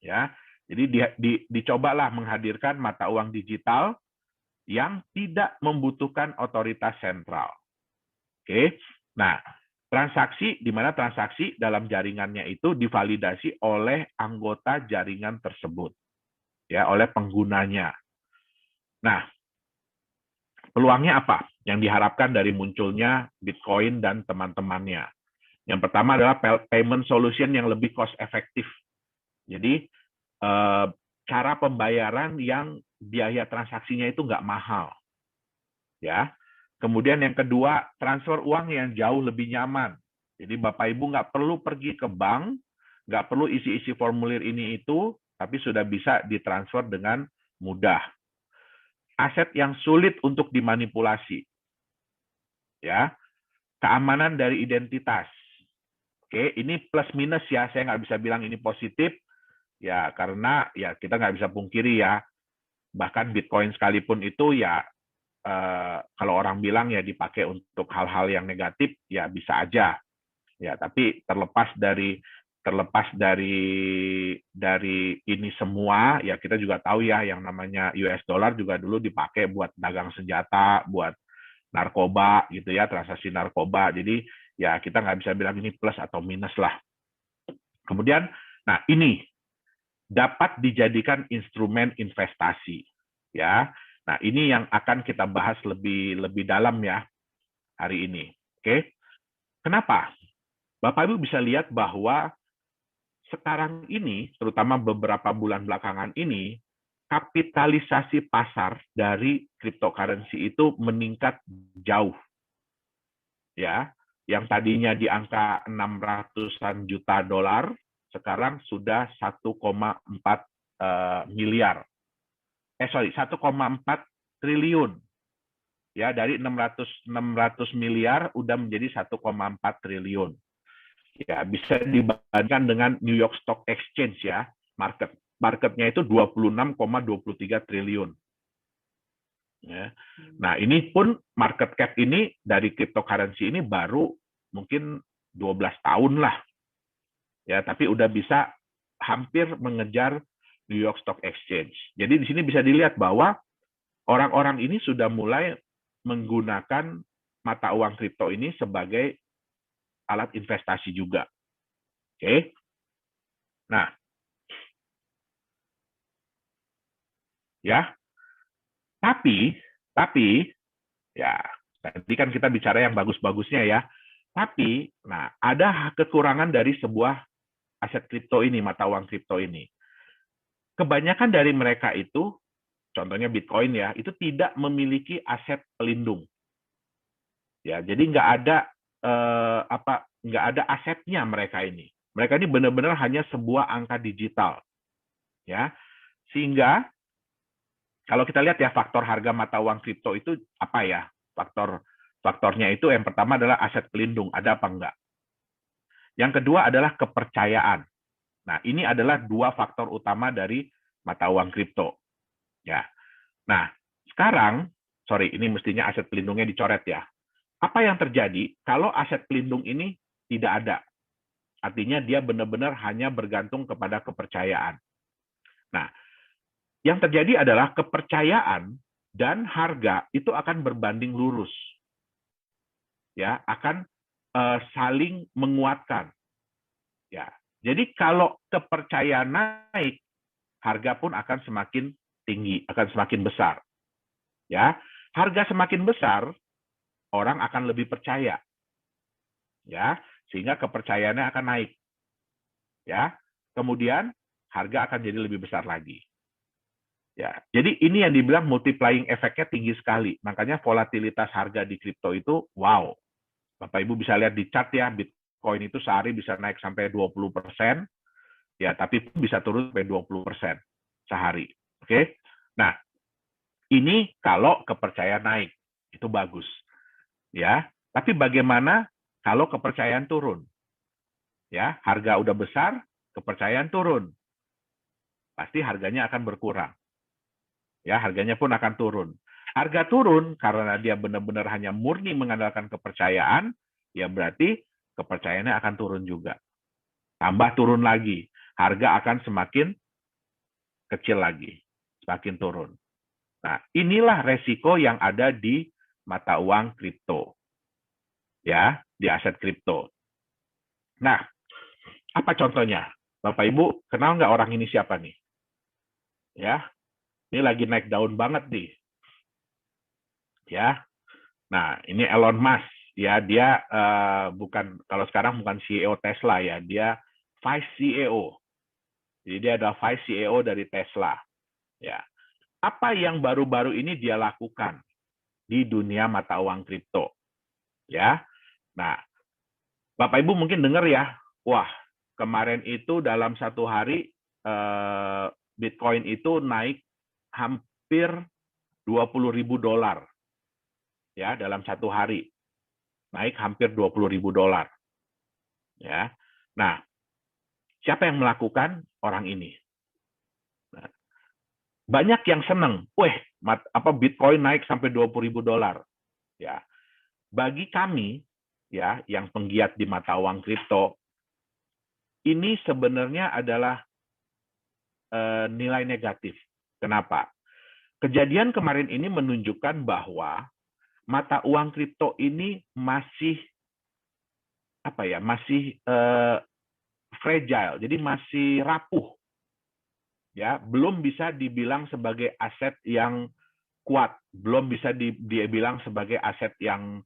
Ya, jadi dicobalah menghadirkan mata uang digital yang tidak membutuhkan otoritas sentral. Oke, nah transaksi di mana transaksi dalam jaringannya itu divalidasi oleh anggota jaringan tersebut, ya, oleh penggunanya. Nah, peluangnya apa yang diharapkan dari munculnya Bitcoin dan teman-temannya? Yang pertama adalah payment solution yang lebih cost efektif. Jadi cara pembayaran yang biaya transaksinya itu nggak mahal, ya. Kemudian yang kedua, transfer uang yang jauh lebih nyaman. Jadi Bapak Ibu nggak perlu pergi ke bank, nggak perlu isi-isi formulir ini itu, tapi sudah bisa ditransfer dengan mudah. Aset yang sulit untuk dimanipulasi, ya, keamanan dari identitas. Oke, ini plus minus ya, saya nggak bisa bilang ini positif, ya karena ya kita nggak bisa pungkiri ya, bahkan Bitcoin sekalipun itu ya kalau orang bilang ya dipakai untuk hal-hal yang negatif ya bisa aja, ya tapi terlepas dari ini semua ya kita juga tahu ya yang namanya US dollar juga dulu dipakai buat dagang senjata, buat narkoba gitu ya, transaksi narkoba. Jadi ya kita nggak bisa bilang ini plus atau minus lah. Kemudian, nah ini dapat dijadikan instrumen investasi, ya. Nah ini yang akan kita bahas lebih dalam ya hari ini. Oke, kenapa? Bapak Ibu bisa lihat bahwa sekarang ini, terutama beberapa bulan belakangan ini, kapitalisasi pasar dari cryptocurrency itu meningkat jauh, ya. Yang tadinya di angka 600-an juta dolar, sekarang sudah 1,4 miliar. 1,4 triliun. Ya, dari 600 miliar udah menjadi 1,4 triliun. Ya, bisa dibandingkan dengan New York Stock Exchange ya, marketnya itu 26,23 triliun. Ya. Nah, ini pun market cap ini dari cryptocurrency ini baru mungkin 12 tahun lah. Ya, tapi udah bisa hampir mengejar New York Stock Exchange. Jadi di sini bisa dilihat bahwa orang-orang ini sudah mulai menggunakan mata uang kripto ini sebagai alat investasi juga. Oke. Nah, ya. Tapi ya, tadi kan kita bicara yang bagus-bagusnya ya. Tapi, nah, ada kekurangan dari sebuah aset kripto ini, mata uang kripto ini. Kebanyakan dari mereka itu, contohnya Bitcoin ya, itu tidak memiliki aset pelindung. Ya, jadi nggak ada asetnya mereka ini. Mereka ini benar-benar hanya sebuah angka digital, ya. Sehingga kalau kita lihat ya faktor harga mata uang kripto itu apa ya? Faktornya itu yang pertama adalah aset pelindung, ada apa enggak? Yang kedua adalah kepercayaan. Nah, ini adalah dua faktor utama dari mata uang kripto. Ya. Nah, sekarang, ini mestinya aset pelindungnya dicoret ya. Apa yang terjadi kalau aset pelindung ini tidak ada? Artinya dia benar-benar hanya bergantung kepada kepercayaan. Nah, yang terjadi adalah kepercayaan dan harga itu akan berbanding lurus. Ya, akan saling menguatkan. Ya. Jadi kalau kepercayaan naik, harga pun akan semakin tinggi, akan semakin besar. Ya, harga semakin besar, orang akan lebih percaya. Ya, sehingga kepercayaannya akan naik. Ya. Kemudian harga akan jadi lebih besar lagi. Ya, jadi ini yang dibilang multiplying efeknya tinggi sekali. Makanya volatilitas harga di kripto itu wow. Bapak Ibu bisa lihat di chart ya, Bitcoin itu sehari bisa naik sampai 20%, ya tapi pun bisa turun sampai 20% sehari. Oke. Nah, ini kalau kepercayaan naik, itu bagus. Ya, tapi bagaimana kalau kepercayaan turun? Ya, harga udah besar, kepercayaan turun. Pasti harganya akan berkurang. Ya, harganya pun akan turun. Harga turun karena dia benar-benar hanya murni mengandalkan kepercayaan, ya berarti kepercayaannya akan turun juga. Tambah turun lagi, harga akan semakin kecil lagi, semakin turun. Nah, inilah resiko yang ada di mata uang kripto. Ya, di aset kripto. Nah, apa contohnya? Bapak Ibu, kenal nggak orang ini siapa nih? Ya, ini lagi naik daun banget nih. Ya, nah ini Elon Musk. Ya, dia kalau sekarang bukan CEO Tesla ya, dia Vice CEO. Jadi dia adalah Vice CEO dari Tesla. Ya, apa yang baru-baru ini dia lakukan di dunia mata uang kripto? Ya, nah Bapak Ibu mungkin dengar ya, wah kemarin itu dalam satu hari Bitcoin itu naik hampir $20.000 ya dalam satu hari, naik hampir $20.000 ya. Nah, siapa yang melakukan? Orang ini. Nah, banyak yang seneng, Bitcoin naik sampai $20.000 ya. Bagi kami ya yang penggiat di mata uang kripto, ini sebenarnya adalah nilai negatif. Kenapa? Kejadian kemarin ini menunjukkan bahwa mata uang kripto ini masih fragile, jadi masih rapuh, ya, belum bisa dibilang sebagai aset yang kuat, belum bisa dibilang sebagai aset yang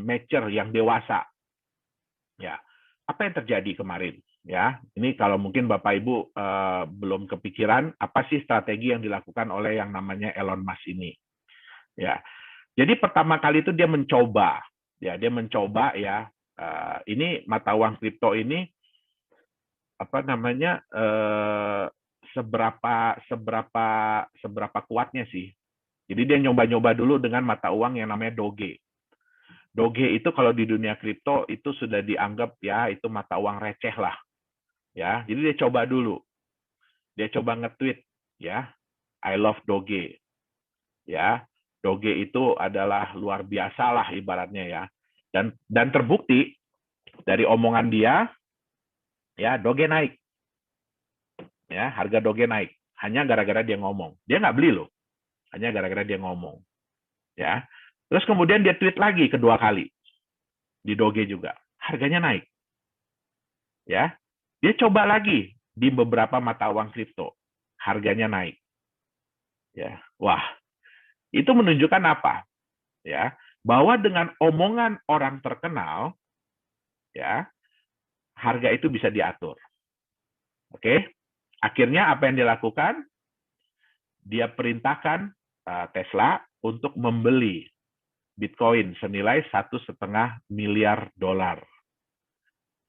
mature, yang dewasa, ya. Apa yang terjadi kemarin? Ya, ini kalau mungkin Bapak Ibu belum kepikiran apa sih strategi yang dilakukan oleh yang namanya Elon Musk ini. Ya, jadi pertama kali itu dia mencoba ini mata uang kripto ini seberapa kuatnya sih. Jadi dia nyoba-nyoba dulu dengan mata uang yang namanya Doge. Doge itu kalau di dunia kripto itu sudah dianggap ya itu mata uang receh lah. Ya, jadi dia coba dulu. Dia coba nge-tweet ya, I love Doge. Ya, Doge itu adalah luar biasa lah ibaratnya ya. Dan terbukti dari omongan dia ya, Doge naik. Ya, harga Doge naik hanya gara-gara dia ngomong. Dia nggak beli loh. Hanya gara-gara dia ngomong. Ya. Terus kemudian dia tweet lagi kedua kali. Di Doge juga. Harganya naik. Ya. Dia coba lagi di beberapa mata uang kripto, harganya naik. Ya, wah, itu menunjukkan apa? Ya, bahwa dengan omongan orang terkenal, ya, harga itu bisa diatur. Oke, akhirnya apa yang dilakukan? Dia perintahkan Tesla untuk membeli Bitcoin senilai $1,5 miliar.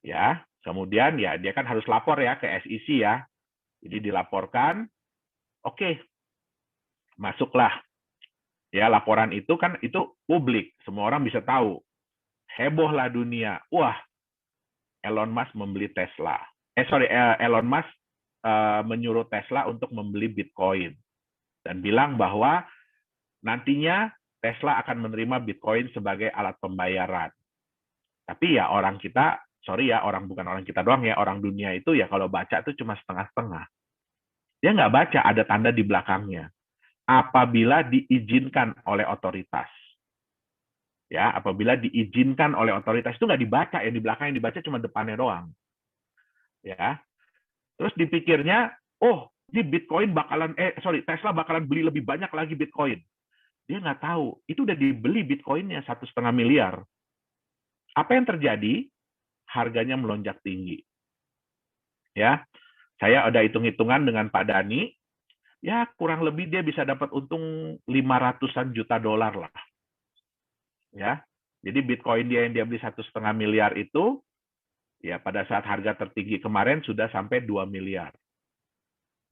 Ya, kemudian ya dia kan harus lapor ya ke SEC ya. Jadi dilaporkan, oke, masuklah. Ya, laporan itu kan itu publik, semua orang bisa tahu. Hebohlah dunia. Wah, Elon Musk membeli Tesla. Elon Musk menyuruh Tesla untuk membeli Bitcoin dan bilang bahwa nantinya Tesla akan menerima Bitcoin sebagai alat pembayaran. Tapi ya bukan orang kita doang ya, orang dunia itu ya kalau baca itu cuma setengah-setengah. Dia nggak baca ada tanda di belakangnya. Apabila diizinkan oleh otoritas. Ya, apabila diizinkan oleh otoritas itu nggak dibaca, yang di belakang yang dibaca cuma depannya doang. Ya. Terus dipikirnya, ini Bitcoin Tesla bakalan beli lebih banyak lagi Bitcoin. Dia nggak tahu, itu udah dibeli Bitcoinnya $1,5 miliar. Apa yang terjadi? Harganya melonjak tinggi. Ya, saya ada hitung-hitungan dengan Pak Dani, ya kurang lebih dia bisa dapat untung $500-an juta lah. Ya, jadi Bitcoin dia yang dia beli $1,5 miliar itu, ya pada saat harga tertinggi kemarin sudah sampai 2 miliar.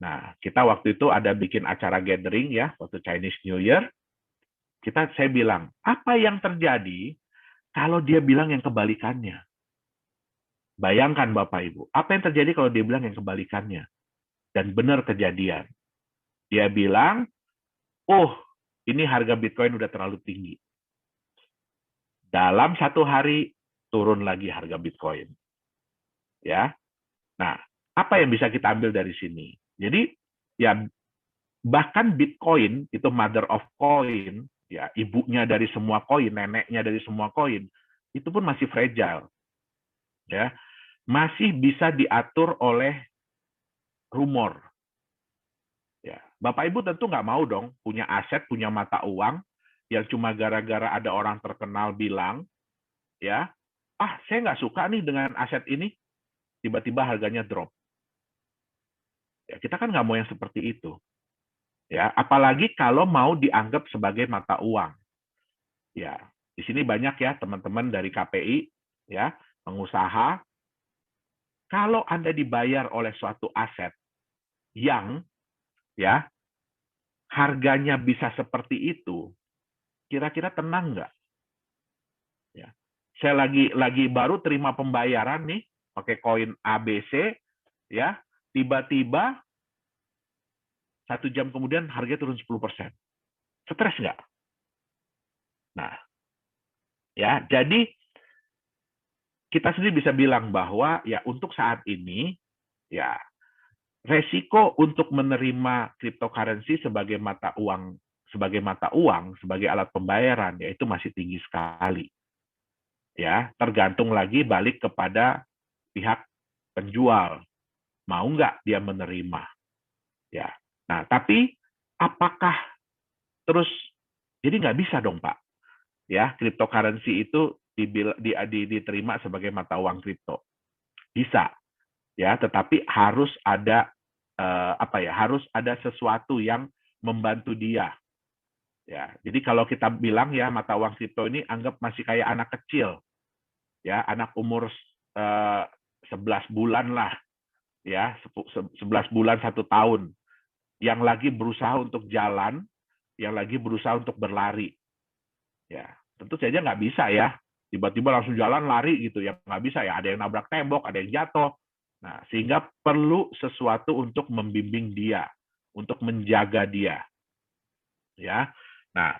Nah, kita waktu itu ada bikin acara gathering ya, waktu Chinese New Year. Saya bilang, apa yang terjadi kalau dia bilang yang kebalikannya? Bayangkan Bapak Ibu, apa yang terjadi kalau dia bilang yang kebalikannya? Dan benar kejadian. Dia bilang, ini harga Bitcoin udah terlalu tinggi. Dalam satu hari, turun lagi harga Bitcoin. Ya, nah, apa yang bisa kita ambil dari sini? Jadi, ya bahkan Bitcoin, itu mother of coin, ya ibunya dari semua koin, neneknya dari semua koin, itu pun masih fragile. Ya, masih bisa diatur oleh rumor. Ya, Bapak Ibu tentu nggak mau dong punya aset, punya mata uang yang cuma gara-gara ada orang terkenal bilang, ya, saya nggak suka nih dengan aset ini, tiba-tiba harganya drop. Ya, kita kan nggak mau yang seperti itu. Ya, apalagi kalau mau dianggap sebagai mata uang. Ya, di sini banyak ya teman-teman dari KPI, ya, pengusaha. kalau Anda dibayar oleh suatu aset yang ya harganya bisa seperti itu, kira-kira tenang nggak? Ya. Saya lagi baru terima pembayaran nih pakai koin ABC, ya, tiba-tiba 1 jam kemudian harga turun 10%. Stres nggak? Nah, ya, jadi kita sendiri bisa bilang bahwa ya untuk saat ini ya resiko untuk menerima cryptocurrency sebagai mata uang, sebagai alat pembayaran, yaitu masih tinggi sekali. Ya, tergantung lagi balik kepada pihak penjual, mau nggak dia menerima. Ya, nah tapi apakah terus jadi nggak bisa dong Pak? Ya, cryptocurrency itu diterima sebagai mata uang kripto. Bisa, ya, tetapi harus ada harus ada sesuatu yang membantu dia. Ya, jadi kalau kita bilang ya mata uang kripto ini anggap masih kayak anak kecil, ya, anak umur 11 bulan lah, ya, 11 bulan 1 tahun, yang lagi berusaha untuk jalan, yang lagi berusaha untuk berlari. Ya, tentu saja nggak bisa ya, tiba-tiba langsung jalan lari gitu ya, nggak bisa ya, ada yang nabrak tembok, ada yang jatuh. Nah, sehingga perlu sesuatu untuk membimbing dia, untuk menjaga dia. Ya, nah,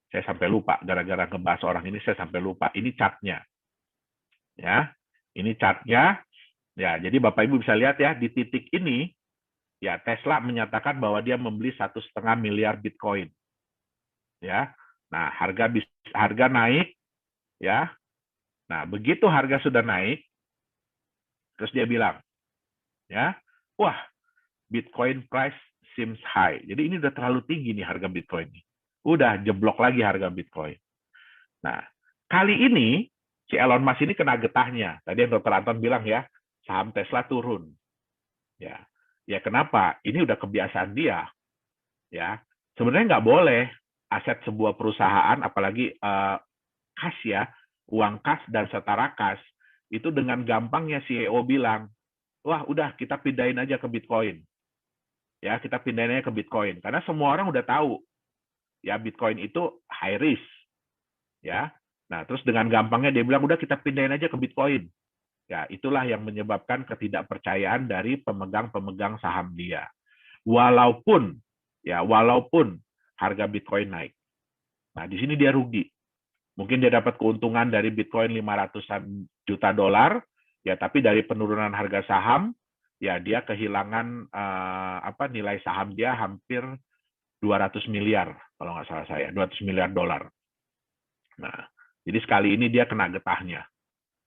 saya sampai lupa, gara-gara ngebahas orang ini saya sampai lupa. Ini chartnya, ya, ini chartnya. Ya, jadi Bapak Ibu bisa lihat ya di titik ini, ya Tesla menyatakan bahwa dia membeli 1,5 miliar Bitcoin. Ya, nah harga naik, ya. Nah begitu harga sudah naik, terus dia bilang, ya, wah Bitcoin price seems high. Jadi ini udah terlalu tinggi nih harga Bitcoin ini. Udah jeblok lagi harga Bitcoin. Nah kali ini si Elon Musk ini kena getahnya. Tadi yang Dr. Anton bilang ya, saham Tesla turun. Ya kenapa? Ini udah kebiasaan dia. Ya, sebenarnya nggak boleh aset sebuah perusahaan, apalagi kas ya, uang kas dan setara kas, itu dengan gampangnya CEO bilang, wah udah kita pindahin aja ke Bitcoin. Ya, kita pindahin aja ke Bitcoin. Karena semua orang udah tahu, ya Bitcoin itu high risk. Ya, nah terus dengan gampangnya dia bilang, udah kita pindahin aja ke Bitcoin. Ya, itulah yang menyebabkan ketidakpercayaan dari pemegang-pemegang saham dia. Walaupun harga Bitcoin naik. Nah, di sini dia rugi. Mungkin dia dapat keuntungan dari Bitcoin 500-an juta dolar, ya tapi dari penurunan harga saham, ya dia kehilangan nilai saham dia hampir 200 miliar kalau nggak salah saya, 200 miliar dolar. Nah, jadi sekali ini dia kena getahnya.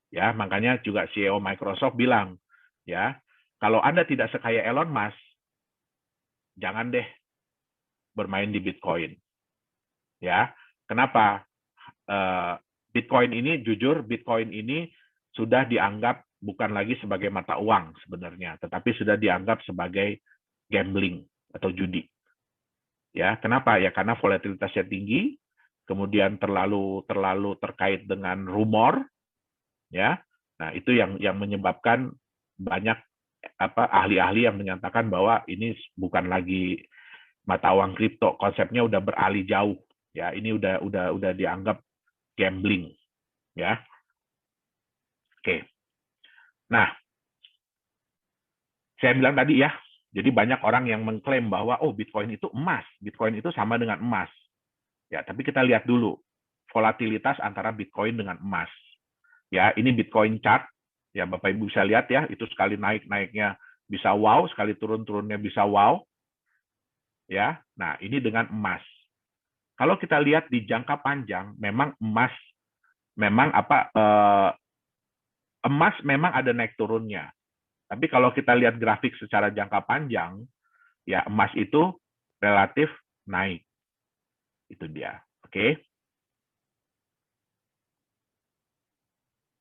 Ya, makanya juga CEO Microsoft bilang, ya, kalau Anda tidak sekaya Elon Musk, jangan deh bermain di Bitcoin. Ya, kenapa? Bitcoin ini, jujur, Bitcoin ini sudah dianggap bukan lagi sebagai mata uang sebenarnya, tetapi sudah dianggap sebagai gambling atau judi. Ya, kenapa? Ya karena volatilitasnya tinggi, kemudian terlalu terkait dengan rumor, ya. Nah, itu yang menyebabkan banyak ahli-ahli yang menyatakan bahwa ini bukan lagi mata uang kripto, konsepnya udah beralih jauh. Ya, ini udah dianggap gambling, ya. Oke. Nah, saya bilang tadi ya, jadi banyak orang yang mengklaim bahwa oh Bitcoin itu emas, Bitcoin itu sama dengan emas. Ya, tapi kita lihat dulu volatilitas antara Bitcoin dengan emas. Ya, ini Bitcoin chart. Ya, Bapak Ibu bisa lihat ya, itu sekali naiknya bisa wow, sekali turunnya bisa wow. Ya, nah ini dengan emas. Kalau kita lihat di jangka panjang, memang emas emas memang ada naik turunnya. Tapi kalau kita lihat grafik secara jangka panjang, ya emas itu relatif naik. Itu dia. Oke.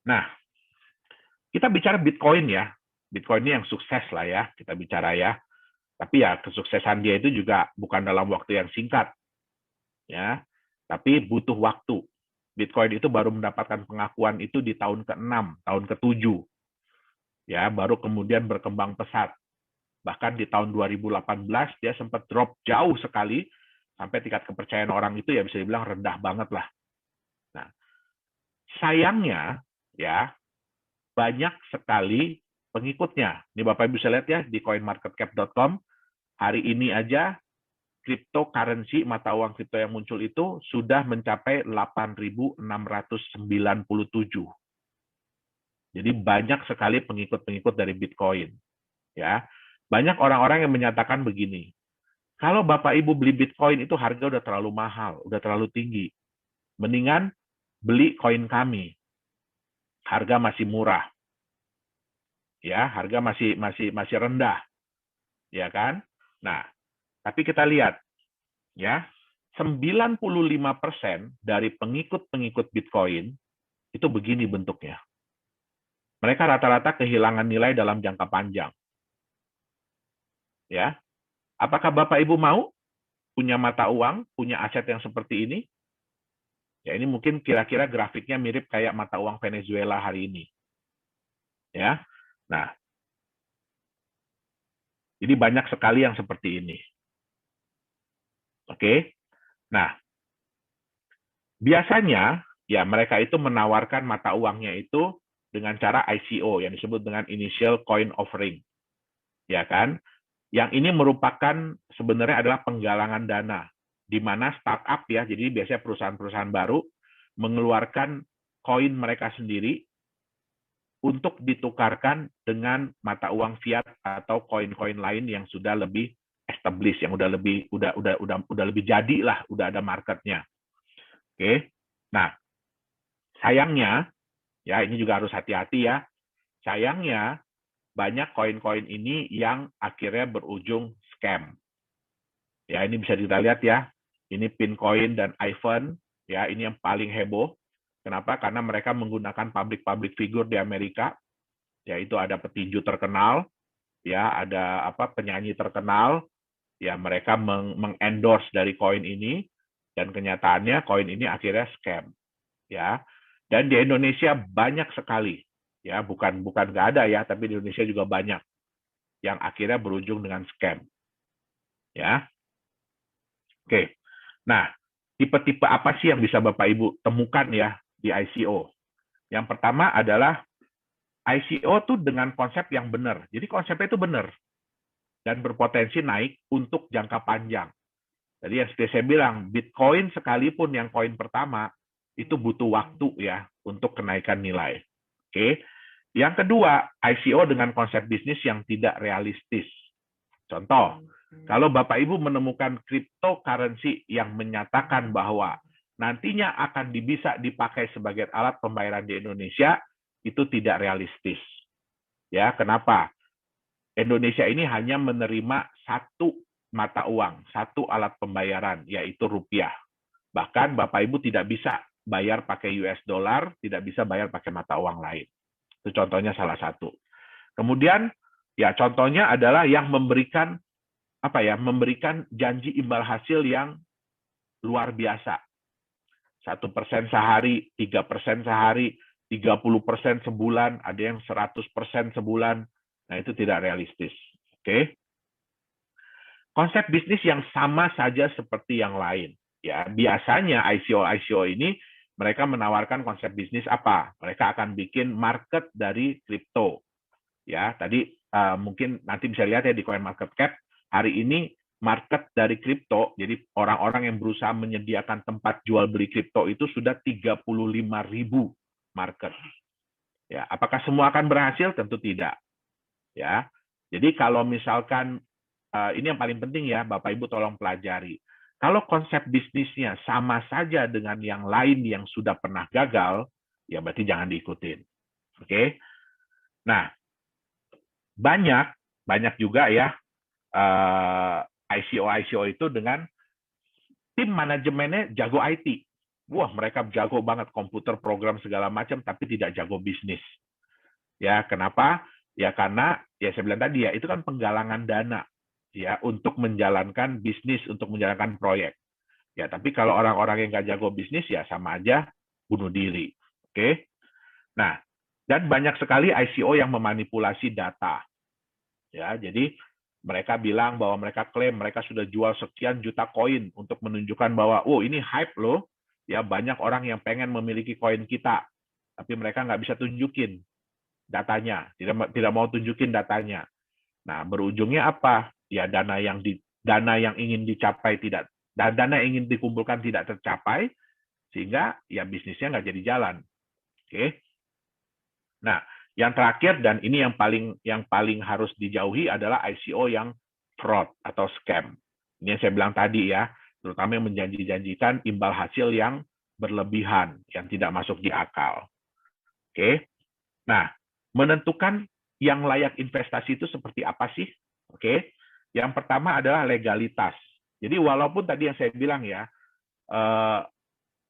Nah, kita bicara Bitcoin ya. Bitcoin ini yang sukses lah ya, kita bicara ya. Tapi ya kesuksesan dia itu juga bukan dalam waktu yang singkat. Ya. Tapi butuh waktu. Bitcoin itu baru mendapatkan pengakuan itu di tahun ke-6, tahun ke-7. ya, baru kemudian berkembang pesat. Bahkan di tahun 2018 dia sempat drop jauh sekali, sampai tingkat kepercayaan orang itu ya bisa dibilang rendah banget lah. Nah, sayangnya ya banyak sekali pengikutnya. Ini Bapak Ibu bisa lihat ya di coinmarketcap.com, hari ini aja cryptocurrency, mata uang kripto yang muncul itu sudah mencapai 8.697. Jadi banyak sekali pengikut-pengikut dari Bitcoin. Ya, banyak orang-orang yang menyatakan begini, kalau Bapak Ibu beli Bitcoin itu harga udah terlalu mahal, udah terlalu tinggi. Mendingan beli koin kami. Harga masih murah. Ya, harga masih rendah. Ya kan? Nah, tapi kita lihat ya, 95% dari pengikut-pengikut Bitcoin itu begini bentuknya. Mereka rata-rata kehilangan nilai dalam jangka panjang. Ya. Apakah Bapak Ibu mau punya mata uang, punya aset yang seperti ini? Ya, ini mungkin kira-kira grafiknya mirip kayak mata uang Venezuela hari ini. Ya. Nah, jadi banyak sekali yang seperti ini. Oke. Nah, biasanya ya mereka itu menawarkan mata uangnya itu dengan cara ICO yang disebut dengan Initial Coin Offering. Ya kan? Yang ini merupakan sebenarnya adalah penggalangan dana, di mana startup ya, jadi biasanya perusahaan-perusahaan baru mengeluarkan koin mereka sendiri untuk ditukarkan dengan mata uang fiat atau koin-koin lain yang sudah lebih established, yang udah lebih jadi lah, udah ada marketnya. Oke, nah sayangnya ya ini juga harus hati-hati ya. Sayangnya banyak koin-koin ini yang akhirnya berujung scam. Ya, ini bisa kita lihat ya. Ini Pincoin dan Ivan, ya, ini yang paling heboh. Kenapa? Karena mereka menggunakan public figure di Amerika. Yaitu ada petinju terkenal, ya, ada penyanyi terkenal, ya mereka mengendorse dari koin ini dan kenyataannya koin ini akhirnya scam. Ya. Dan di Indonesia banyak sekali, ya, bukan nggak ada ya, tapi di Indonesia juga banyak yang akhirnya berujung dengan scam. Ya. Oke. Nah, tipe-tipe apa sih yang bisa Bapak Ibu temukan ya di ICO? Yang pertama adalah ICO tuh dengan konsep yang benar. Jadi konsepnya itu benar dan berpotensi naik untuk jangka panjang. Jadi yang seperti saya bilang, Bitcoin sekalipun yang koin pertama itu butuh waktu ya untuk kenaikan nilai. Oke. Yang kedua, ICO dengan konsep bisnis yang tidak realistis. Contoh, kalau Bapak Ibu menemukan cryptocurrency yang menyatakan bahwa nantinya akan bisa dipakai sebagai alat pembayaran di Indonesia, itu tidak realistis. Ya, kenapa? Indonesia ini hanya menerima satu mata uang, satu alat pembayaran, yaitu rupiah. Bahkan Bapak Ibu tidak bisa bayar pakai US dollar, tidak bisa bayar pakai mata uang lain. Itu contohnya salah satu. Kemudian, ya contohnya adalah yang memberikan janji imbal hasil yang luar biasa. 1% sehari, 3% sehari, 30% sebulan, ada yang 100% sebulan. Nah, itu tidak realistis. Oke. Konsep bisnis yang sama saja seperti yang lain. Ya, biasanya ICO ini mereka menawarkan konsep bisnis apa? Mereka akan bikin market dari kripto. Ya, tadi mungkin nanti bisa lihat ya di CoinMarketCap, hari ini market dari kripto, jadi orang-orang yang berusaha menyediakan tempat jual beli kripto itu sudah 35.000 market. Ya, apakah semua akan berhasil? Tentu tidak. Ya, jadi kalau misalkan ini yang paling penting ya, Bapak Ibu tolong pelajari. Kalau konsep bisnisnya sama saja dengan yang lain yang sudah pernah gagal, ya berarti jangan diikutin. Oke? Nah, banyak juga ya ICO itu dengan tim manajemennya jago IT. Wah, mereka jago banget komputer, program segala macam, tapi tidak jago bisnis. Ya, kenapa? Ya karena ya saya bilang tadi ya, itu kan penggalangan dana ya untuk menjalankan bisnis, untuk menjalankan proyek. Ya, tapi kalau orang-orang yang nggak jago bisnis ya sama aja bunuh diri. Oke? Nah, Dan banyak sekali ICO yang memanipulasi data. Ya, jadi mereka bilang bahwa mereka klaim mereka sudah jual sekian juta koin untuk menunjukkan bahwa, oh ini hype loh, ya banyak orang yang pengen memiliki koin kita, tapi mereka nggak bisa tunjukin datanya, tidak mau tunjukin datanya. Nah, berujungnya apa? Ya dana yang ingin dicapai tidak, dana yang ingin dikumpulkan tidak tercapai, sehingga ya bisnisnya nggak jadi jalan. Oke. Nah, yang terakhir dan ini yang paling harus dijauhi adalah ICO yang fraud atau scam. Ini yang saya bilang tadi ya, terutama yang menjanji-janjikan imbal hasil yang berlebihan, yang tidak masuk di akal. Oke. Nah, menentukan yang layak investasi itu seperti apa sih? Oke. Yang pertama adalah legalitas. Jadi walaupun tadi yang saya bilang ya,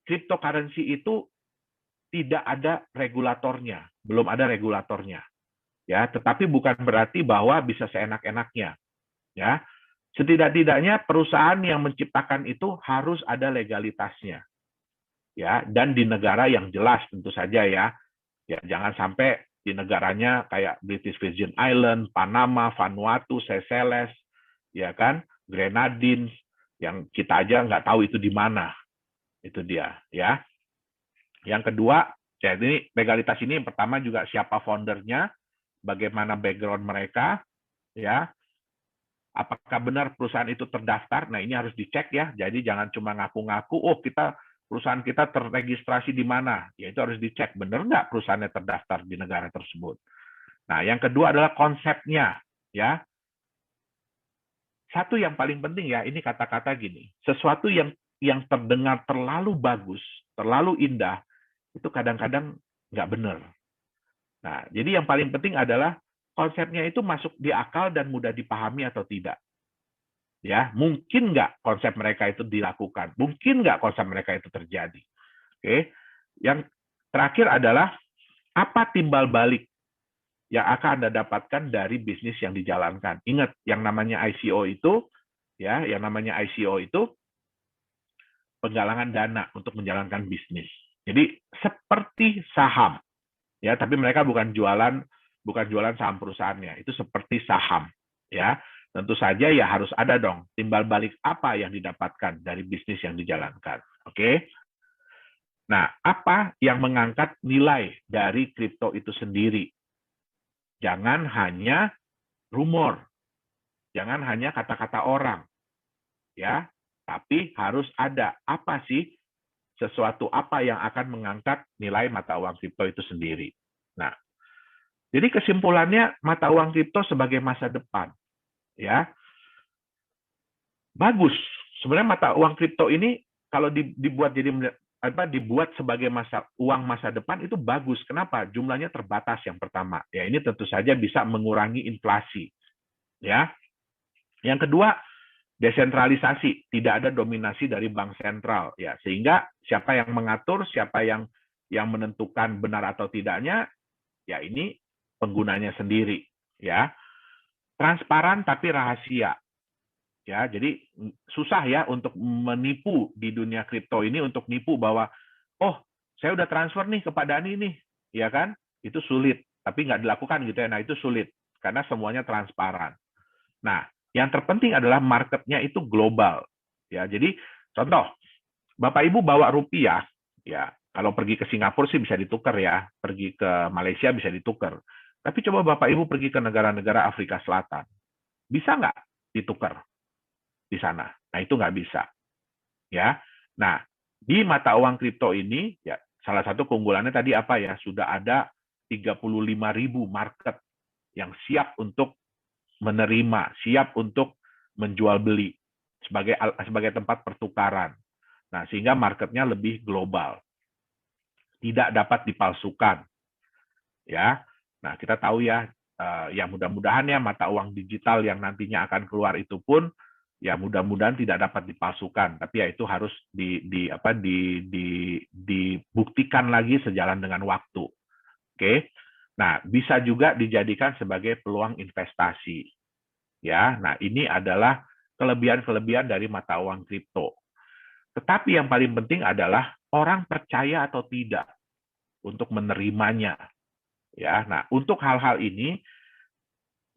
cryptocurrency itu tidak ada regulatornya, belum ada regulatornya, ya. Tetapi bukan berarti bahwa bisa seenak-enaknya, ya. Setidak-tidaknya perusahaan yang menciptakan itu harus ada legalitasnya, ya, dan di negara yang jelas tentu saja ya. Ya, jangan sampai di negaranya kayak British Virgin Island, Panama, Vanuatu, Seychelles, ya kan, Grenadines, yang kita aja nggak tahu itu di mana, itu dia, ya. Yang kedua, ya ini legalitas ini yang pertama juga siapa foundernya, bagaimana background mereka, ya, apakah benar perusahaan itu terdaftar. Nah ini harus dicek ya. Jadi jangan cuma ngaku-ngaku, oh perusahaan kita terregistrasi di mana, ya itu harus dicek benar nggak perusahaannya terdaftar di negara tersebut. Nah yang kedua adalah konsepnya, ya. Satu yang paling penting ya, ini kata-kata gini, sesuatu yang terdengar terlalu bagus, terlalu indah, itu kadang-kadang nggak benar. Nah, jadi yang paling penting adalah konsepnya itu masuk di akal dan mudah dipahami atau tidak. Ya, mungkin nggak konsep mereka itu dilakukan, mungkin nggak konsep mereka itu terjadi. Oke, yang terakhir adalah apa timbal balik yang akan Anda dapatkan dari bisnis yang dijalankan. Ingat, yang namanya ICO itu, ya, yang namanya ICO itu penggalangan dana untuk menjalankan bisnis. Jadi seperti saham, ya, tapi mereka bukan jualan saham perusahaannya, itu seperti saham, ya. Tentu saja ya harus ada dong timbal balik apa yang didapatkan dari bisnis yang dijalankan. Oke. Nah, apa yang mengangkat nilai dari kripto itu sendiri? Jangan hanya rumor, jangan hanya kata-kata orang, ya, tapi harus ada apa sih sesuatu apa yang akan mengangkat nilai mata uang kripto itu sendiri. Nah, jadi kesimpulannya mata uang kripto sebagai masa depan, ya, bagus. Sebenarnya mata uang kripto ini kalau dibuat sebagai uang masa depan itu bagus. Kenapa? Jumlahnya terbatas yang pertama. Ya, ini tentu saja bisa mengurangi inflasi. Ya. Yang kedua, desentralisasi, tidak ada dominasi dari bank sentral, ya, sehingga siapa yang mengatur, siapa yang menentukan benar atau tidaknya, ya ini penggunanya sendiri, ya. Transparan tapi rahasia, ya. Jadi susah ya untuk menipu di dunia kripto ini, untuk nipu bahwa oh saya udah transfer nih kepada Ani nih, ya kan? Itu sulit, tapi nggak dilakukan gitu ya. Nah itu sulit karena semuanya transparan. Nah, yang terpenting adalah marketnya itu global, ya. Jadi contoh, Bapak Ibu bawa rupiah, ya. Kalau pergi ke Singapura sih bisa ditukar ya, pergi ke Malaysia bisa ditukar. Tapi coba Bapak Ibu pergi ke negara-negara Afrika Selatan, bisa nggak ditukar di sana? Nah itu nggak bisa, ya. Nah di mata uang kripto ini, ya salah satu keunggulannya tadi apa ya? Sudah ada 35.000 market yang siap untuk menerima, siap untuk menjual beli sebagai tempat pertukaran. Nah, sehingga marketnya lebih global. Tidak dapat dipalsukan. Ya. Nah, kita tahu ya, ya mudah-mudahan ya mata uang digital yang nantinya akan keluar itu pun ya mudah-mudahan tidak dapat dipalsukan, tapi ya itu harus dibuktikan lagi sejalan dengan waktu. Oke. Nah, bisa juga dijadikan sebagai peluang investasi. Ya, nah ini adalah kelebihan-kelebihan dari mata uang kripto. Tetapi yang paling penting adalah orang percaya atau tidak untuk menerimanya. Ya, nah untuk hal-hal ini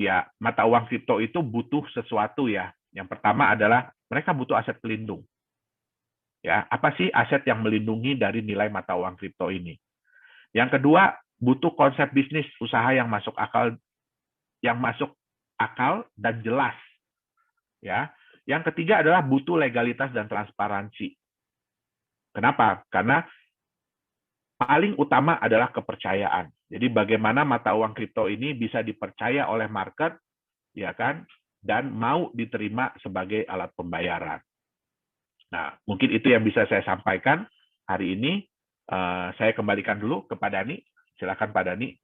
ya mata uang kripto itu butuh sesuatu ya. Yang pertama adalah mereka butuh aset pelindung. Ya, apa sih aset yang melindungi dari nilai mata uang kripto ini? Yang kedua, butuh konsep bisnis usaha yang masuk akal dan jelas. Ya. Yang ketiga adalah butuh legalitas dan transparansi. Kenapa? Karena paling utama adalah kepercayaan. Jadi bagaimana mata uang kripto ini bisa dipercaya oleh market, ya kan, dan mau diterima sebagai alat pembayaran. Nah, mungkin itu yang bisa saya sampaikan hari ini. Saya kembalikan dulu ke Pak Dhani. Silakan Pak Dhani.